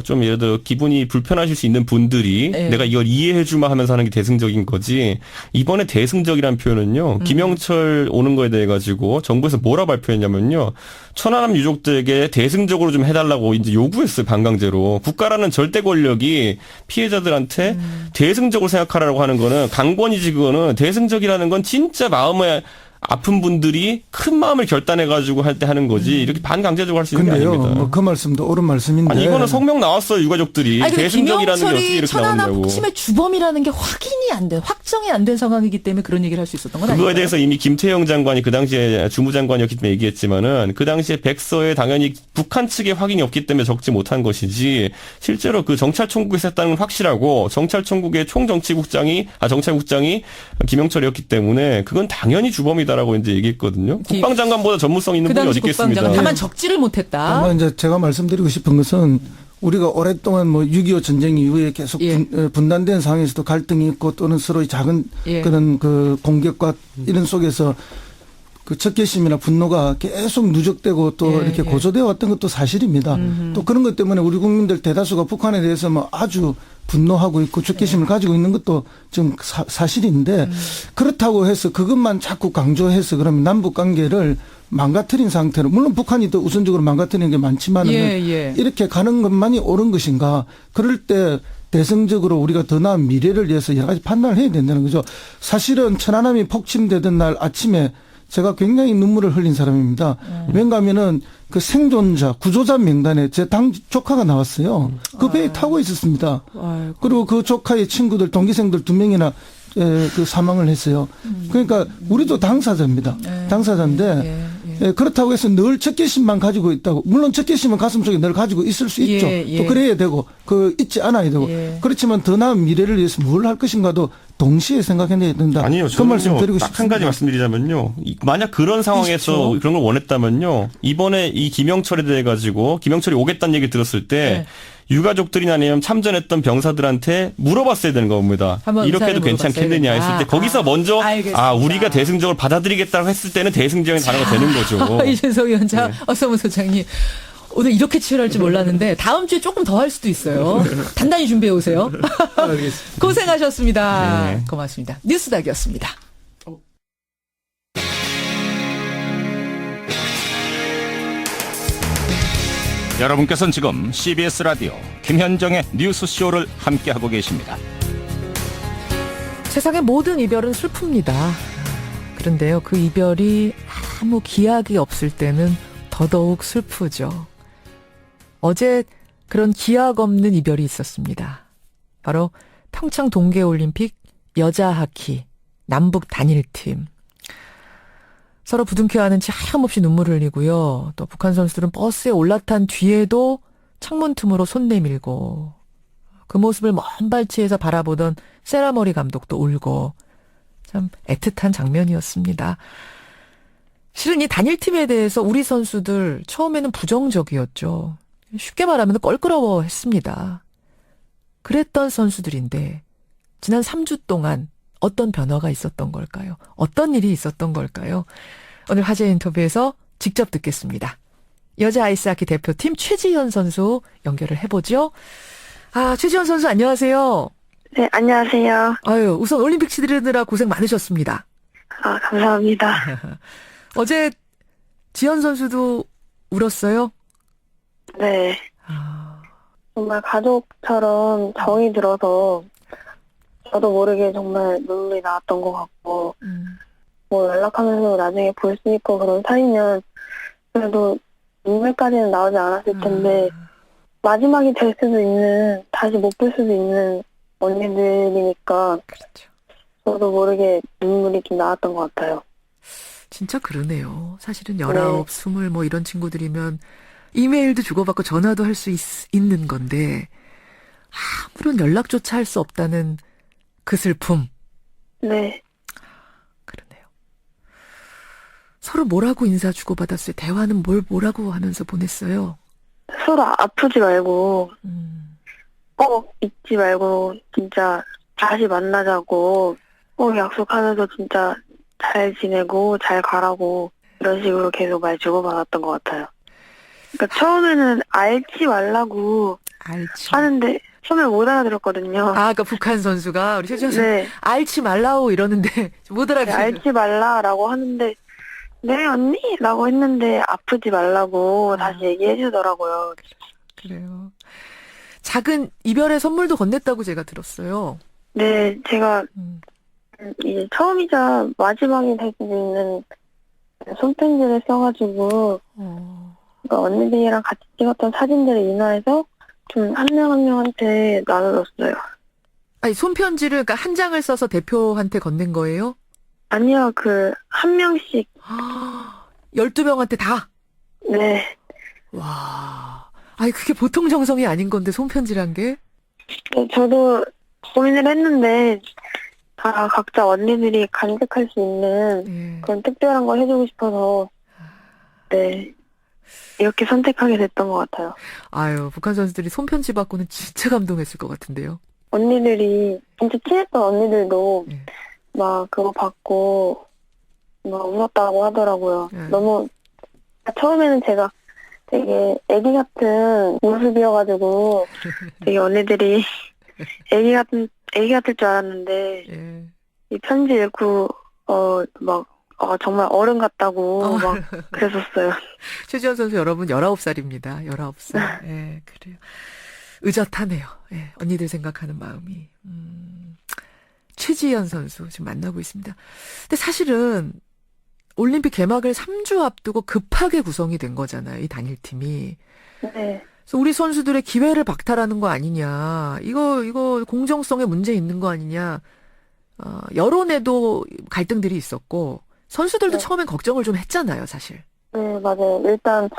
기분이 불편하실 수 있는 분들이 예. 내가 이걸 이해해주마 하면서 하는 게 대승적인 거지. 이번에 대승적이란 표현은요. 김영철 오는 거에 대해 가지고 정부에서 뭐라 발표했냐면요. 천안함 유족들에게 대승적으로 좀 해달라고 이제 요구했어요. 반강제로. 국가라는 절대 권력이 피해자들한테 대승적으로 생각하라고 하는 거는 강권이지. 그거는 대승적이라는 건 진짜 마음에 아픈 분들이 큰 마음을 결단해가지고 할 때 하는 거지 이렇게 반강제적으로 할 수 있는 게 근데요, 아닙니다. 뭐 그 말씀도 옳은 말씀인데. 아니 이거는 성명 나왔어요 유가족들이. 아니, 근데 대승적이라는 게 어떻게 김영철이 이렇게 천안함 나오냐고. 핵심의 주범이라는 게 확인이 안 된, 확정이 안 된 상황이기 때문에 그런 얘기를 할 수 있었던 건 아니에요. 그거에 대해서 이미 김태형 장관이 그 당시에 주무장관이었기 때문에 얘기했지만은 그 당시에 백서에 당연히 북한 측의 확인이 없기 때문에 적지 못한 것이지 실제로 그 정찰총국에서 했다는 건 확실하고 정찰총국의 총정치국장이 김영철이었기 때문에 그건 당연히 주범이다라고 이제 얘기했거든요. 국방장관보다 전문성 있는 그 분이 당시 어디 있겠습니다. 국방장관 다만 적지를 못했다. 다만 이제 제가 말씀드리고 싶은 것은 우리가 오랫동안 뭐 6.25 전쟁 이후에 계속 예. 분단된 상황에서도 갈등이 있고 또는 서로의 작은 예. 그런 그 공격과 이런 속에서 그 적개심이나 분노가 계속 누적되고 또 예, 이렇게 예. 고조되어 왔던 것도 사실입니다. 또 그런 것 때문에 우리 국민들 대다수가 북한에 대해서 뭐 아주 분노하고 있고 적개심을 가지고 있는 것도 지금 사실인데 그렇다고 해서 그것만 자꾸 강조해서 그러면 남북 관계를 망가뜨린 상태로 물론 북한이 더 우선적으로 망가뜨리는 게 많지만은 예. 이렇게 가는 것만이 옳은 것인가? 그럴 때 대승적으로 우리가 더 나은 미래를 위해서 여러 가지 판단을 해야 된다는 거죠. 사실은 천안함이 폭침되던 날 아침에 제가 굉장히 눈물을 흘린 사람입니다. 왜냐 하면은 그 생존자, 구조자 명단에 제 당 조카가 나왔어요. 그 배에 타고 있었습니다. 아이고. 그리고 그 조카의 친구들, 동기생들 2명이나 그 사망을 했어요. 그러니까 우리도 당사자입니다. 당사자인데 그렇다고 해서 늘 적개심만 가지고 있다고. 물론 적개심은 가슴속에 늘 가지고 있을 수 있죠. 또 그래야 되고 그 잊지 않아야 되고. 그렇지만 더 나은 미래를 위해서 뭘 할 것인가도 동시에 생각해내야 된다. 아니요. 그 말씀 드리고 딱 싶습니다. 한 가지 말씀드리자면요. 만약 그런 상황에서 그런 걸 원했다면요. 이번에 이 김영철에 대해 가지고 김영철이 오겠다는 얘기 들었을 때 유가족들이나 아니면 참전했던 병사들한테 물어봤어야 되는 겁니다. 이렇게 해도 괜찮겠느냐 했을 때 거기서 먼저 알겠습니다. 우리가 대승적으로 받아들이겠다고 했을 때는 대승적인 단어가 되는 거죠. 이준석 위원장, 어서문 소장님. 오늘 이렇게 치열할 줄 몰랐는데 다음 주에 조금 더 할 수도 있어요. 단단히 준비해 오세요. 고생하셨습니다. 네. 고맙습니다. 뉴스닥이었습니다. 여러분께서는 지금 CBS 라디오 김현정의 뉴스쇼를 함께하고 계십니다. 세상의 모든 이별은 슬픕니다. 그런데요, 그 이별이 아무 기약이 없을 때는 더더욱 슬프죠. 어제 그런 기약 없는 이별이 있었습니다. 바로 평창 동계올림픽 여자 하키 남북 단일팀. 서로 부둥켜안은 채 하염없이 눈물을 흘리고요. 또 북한 선수들은 버스에 올라탄 뒤에도 창문 틈으로 손 내밀고 그 모습을 먼 발치에서 바라보던 세라머리 감독도 울고 참 애틋한 장면이었습니다. 실은 이 단일팀에 대해서 우리 선수들 처음에는 부정적이었죠. 쉽게 말하면 껄끄러워했습니다. 그랬던 선수들인데 지난 3주 동안 어떤 변화가 있었던 걸까요? 어떤 일이 있었던 걸까요? 오늘 화제 인터뷰에서 직접 듣겠습니다. 여자 아이스하키 대표팀 최지현 선수 연결을 해보죠. 최지현 선수 안녕하세요. 네, 안녕하세요. 아유, 우선 올림픽 치르느라 고생 많으셨습니다. 감사합니다. 어제 지현 선수도 울었어요? 네. 정말 가족처럼 정이 들어서 저도 모르게 정말 눈물이 나왔던 것 같고 뭐 연락하면서 나중에 볼 수 있고 그런 사이면 그래도 눈물까지는 나오지 않았을 텐데 마지막이 될 수도 있는, 다시 못 볼 수도 있는 언니들이니까 그렇죠. 저도 모르게 눈물이 좀 나왔던 것 같아요. 진짜 그러네요. 사실은 19, 20 뭐 이런 친구들이면 이메일도 주고받고 전화도 할 수 있는 건데 아무런 연락조차 할 수 없다는 그 슬픔. 네. 그러네요. 서로 뭐라고 인사 주고받았어요? 대화는 뭐라고 하면서 보냈어요? 서로 아프지 말고 꼭 잊지 말고 진짜 다시 만나자고 꼭 약속하면서 진짜 잘 지내고 잘 가라고 이런 식으로 계속 말 주고받았던 것 같아요. 그러니까 처음에는 알지 말라고 하는데 처음에 못 알아들었거든요. 그러니까 북한 선수가 우리 최지현 선수 네. 알지 말라고 이러는데 못 알아듣는. 알지 말라라고 하는데 네 언니? 라고 했는데 아프지 말라고 다시 얘기해 주더라고요. 그래요. 작은 이별의 선물도 건넸다고 제가 들었어요. 네, 제가 이제 처음이자 마지막이 될 수 있는 손편지를 써가지고 그러니까 언니들이랑 같이 찍었던 사진들을 인화해서 좀 한 명 한 명한테 나눠줬어요. 아니, 손편지를, 그러니까 한 장을 써서 대표한테 건넨 거예요? 아니요, 한 명씩. 12명한테 다? 네. 와. 아니, 그게 보통 정성이 아닌 건데, 손편지란 게? 네, 저도 고민을 했는데, 다 각자 언니들이 간직할 수 있는 그런 특별한 걸 해주고 싶어서, 네. 이렇게 선택하게 됐던 것 같아요. 아유, 북한 선수들이 손편지 받고는 진짜 감동했을 것 같은데요. 언니들이, 진짜 친했던 언니들도 막 그거 받고 막 울었다고 하더라고요. 너무, 처음에는 제가 되게 애기 같은 모습이어가지고 되게 언니들이 애기 같을 줄 알았는데 이 편지 읽고 정말 어른 같다고 막 그랬었어요. 최지현 선수 여러분 19살입니다. 19살. 예, 그래요. 의젓하네요. 예, 언니들 생각하는 마음이. 최지현 선수 지금 만나고 있습니다. 근데 사실은 올림픽 개막을 3주 앞두고 급하게 구성이 된 거잖아요. 이 단일팀이. 네. 그래서 우리 선수들의 기회를 박탈하는 거 아니냐. 이거 공정성에 문제 있는 거 아니냐. 여론에도 갈등들이 있었고 선수들도 처음엔 걱정을 좀 했잖아요, 사실. 네, 맞아요. 일단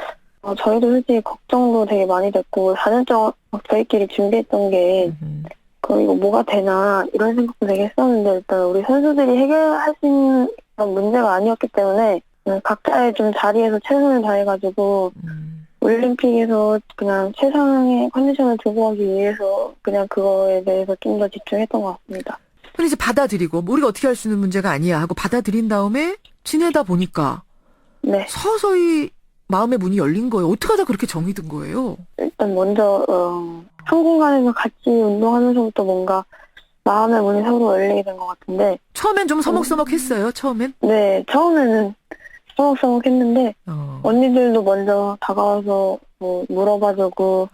저희도 솔직히 걱정도 되게 많이 됐고 4년 동안 저희끼리 준비했던 게 이거 뭐가 되나 이런 생각도 되게 했었는데 일단 우리 선수들이 해결할 수 있는 그런 문제가 아니었기 때문에 각자의 좀 자리에서 최선을 다해가지고 올림픽에서 그냥 최상의 컨디션을 두고 가기 위해서 그냥 그거에 대해서 좀 더 집중했던 것 같습니다. 근데 이제 받아들이고 우리가 어떻게 할 수 있는 문제가 아니야 하고 받아들인 다음에 지내다 보니까 네. 서서히 마음의 문이 열린 거예요. 어떻게 하다 그렇게 정이 든 거예요? 일단 먼저 한 공간에서 같이 운동하면서부터 뭔가 마음의 문이 서로 열리게 된 것 같은데 처음엔 좀 서먹서먹했어요. 처음엔? 네. 처음에는 서먹서먹했는데 언니들도 먼저 다가와서 뭐 물어봐주고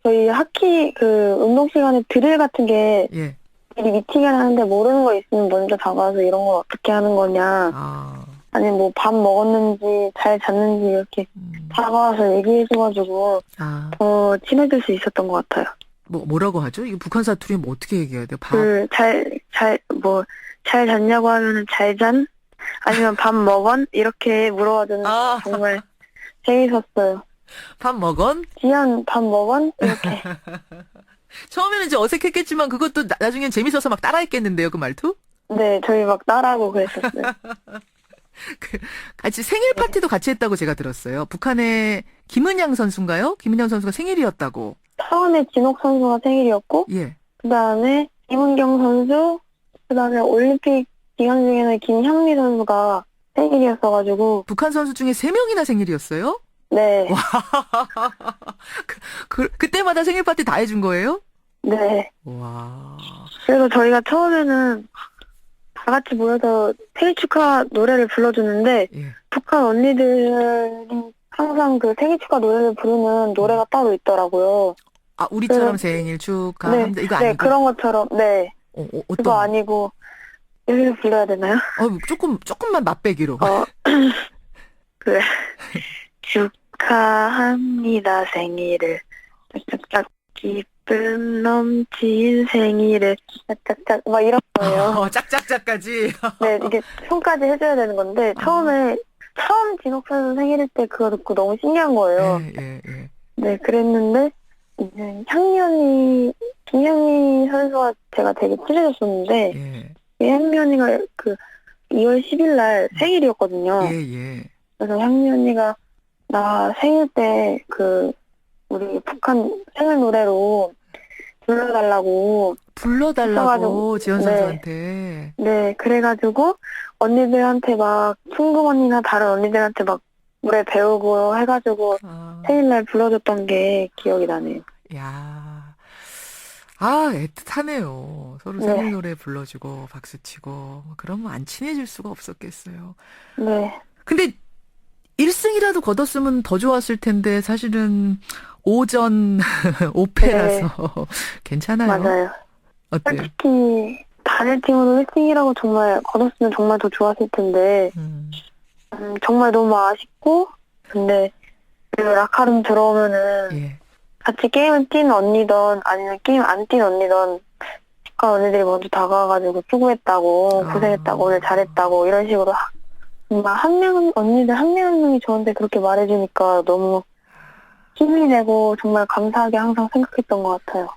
저희 하키 운동 시간에 드릴 같은 게 미리 미팅을 하는데 모르는 거 있으면 먼저 다가와서 이런 걸 어떻게 하는 거냐 아니면 뭐 밥 먹었는지 잘 잤는지 이렇게 다가와서 얘기해줘가지고 더 친해질 수 있었던 것 같아요. 뭐라고 하죠? 이거 북한 사투리 뭐 어떻게 얘기해야 돼요? 밥? 잘 잤냐고 하면은 잘 잔? 아니면 밥 먹언? 이렇게 물어봐주는 정말 재밌었어요. 밥 먹언? 지연 밥 먹언? 이렇게. 처음에는 이제 어색했겠지만 그것도 나중엔 재밌어서 막 따라했겠는데요, 그 말투? 네, 저희 막 따라하고 그랬었어요. 같이 생일 파티도 같이 했다고 제가 들었어요. 북한의 김은양 선수인가요? 김은양 선수가 생일이었다고. 처음에 진옥 선수가 생일이었고, 그 다음에 김은경 선수, 그 다음에 올림픽 기간 중에는 김향미 선수가 생일이었어가지고. 북한 선수 중에 3명이나 생일이었어요? 네. 와. 그때마다 생일 파티 다 해준 거예요? 네. 와. 그래서 저희가 처음에는 다 같이 모여서 생일 축하 노래를 불러주는데, 북한 언니들이 항상 그 생일 축하 노래를 부르는 노래가 따로 있더라고요. 우리처럼 생일 축하합니다. 이거 아니고? 네, 그런 것처럼, 네. 그거 아니고, 여기를 불러야 되나요? 조금만 맛배기로. 그래. 축하합니다, 생일을. 짝짝짝, 기쁨 넘친 생일을. 짝짝짝, 막 이런 거예요. 짝짝짝까지? 네, 이게 손까지 해줘야 되는 건데, 처음 진옥 선수 생일일 때 그거 듣고 너무 신기한 거예요. 네, 그랬는데, 이제 김향미 선수와 제가 되게 친해졌었는데, 향미 언니가 2월 10일 날 생일이었거든요. 그래서 향미 언니가 나 생일 때 우리 북한 생일 노래로 불러달라고 지연 선수한테. 네, 그래가지고 언니들한테 막 충금 언니나 다른 언니들한테 막 노래 배우고 해가지고 생일날 불러줬던 게 기억이 나네요. 야, 애틋하네요. 서로 생일 노래 불러주고 박수치고 그러면 안 친해질 수가 없었겠어요. 네. 근데 1승이라도 거뒀으면 더 좋았을 텐데 사실은 오전 5패라서 괜찮아요. 맞아요. 어때요? 솔직히 단일팀으로 1등이라고 정말 거뒀으면 정말 더 좋았을 텐데 정말 너무 아쉽고 근데 그 라카룸 들어오면은 같이 게임을 뛴 언니든 아니면 게임 안 뛴 언니든 치과 언니들이 먼저 다가와가지고 수고했다고 고생했다고 오늘 잘했다고 이런 식으로 정말 언니들 한 명 한 명이 저한테 그렇게 말해주니까 너무 힘이 되고 정말 감사하게 항상 생각했던 것 같아요.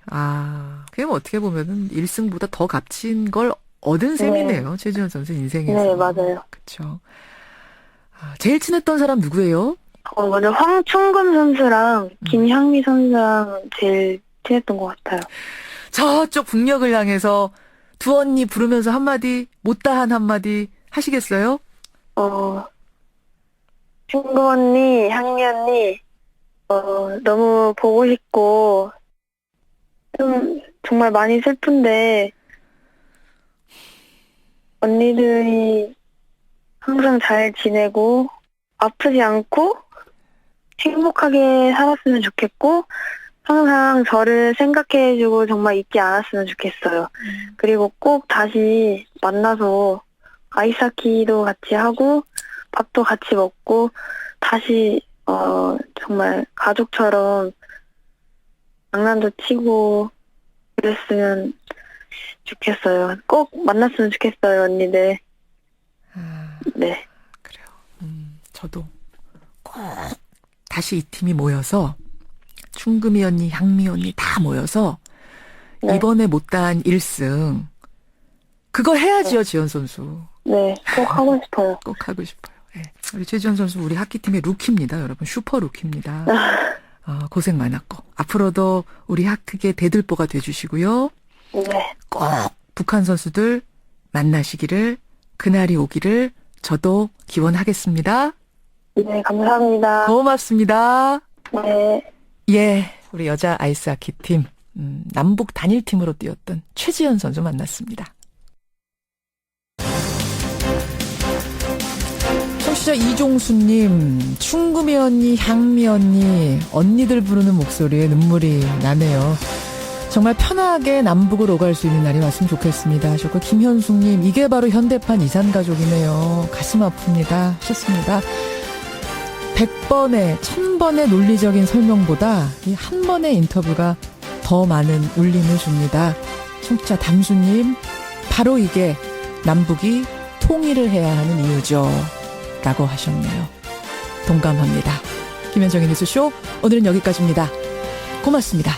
그게 뭐 어떻게 보면은 1승보다 더 값진 걸 얻은 셈이네요. 최지원 선수 인생에서. 네, 맞아요. 그렇죠. 제일 친했던 사람 누구예요? 먼저 황충금 선수랑 김향미 선수랑 제일 친했던 것 같아요. 저쪽 북녘을 향해서 두 언니 부르면서 한마디, 못다한 한마디 하시겠어요? 충금 언니, 향미 언니, 너무 보고 싶고, 좀, 정말 많이 슬픈데, 언니들이 항상 잘 지내고, 아프지 않고, 행복하게 살았으면 좋겠고, 항상 저를 생각해주고 정말 잊지 않았으면 좋겠어요. 그리고 꼭 다시 만나서 아이스하키도 같이 하고, 밥도 같이 먹고, 다시, 정말 가족처럼 장난도 치고 그랬으면 좋겠어요. 꼭 만났으면 좋겠어요, 언니들. 네. 그래요. 저도 꼭 다시 이 팀이 모여서 충금이 언니, 향미 언니 다 모여서 네. 이번에 못다한 1승 그거 해야지요, 지연 선수. 네, 꼭 하고 싶어요. 꼭 하고 싶어요. 네. 우리 최지원 선수 우리 하키팀의 루키입니다, 여러분. 슈퍼 루키입니다. 고생 많았고 앞으로도 우리 하크의 대들보가 돼주시고요. 네. 꼭 북한 선수들 만나시기를 그날이 오기를 저도 기원하겠습니다. 네, 감사합니다. 고맙습니다. 네. 예, 우리 여자 아이스하키 팀 남북 단일팀으로 뛰었던 최지연 선수 만났습니다. 청취자 이종수님, 충금이 언니, 향미 언니, 언니들 부르는 목소리에 눈물이 나네요. 정말 편하게 남북을 오갈 수 있는 날이 왔으면 좋겠습니다 하셨고, 김현숙님, 이게 바로 현대판 이산가족이네요. 가슴 아픕니다 하셨습니다. 100번의 1000번의 논리적인 설명보다 이 한 번의 인터뷰가 더 많은 울림을 줍니다. 청취자 담수님, 바로 이게 남북이 통일을 해야 하는 이유죠 라고 하셨네요. 동감합니다. 김현정의 뉴스쇼 오늘은 여기까지입니다. 고맙습니다.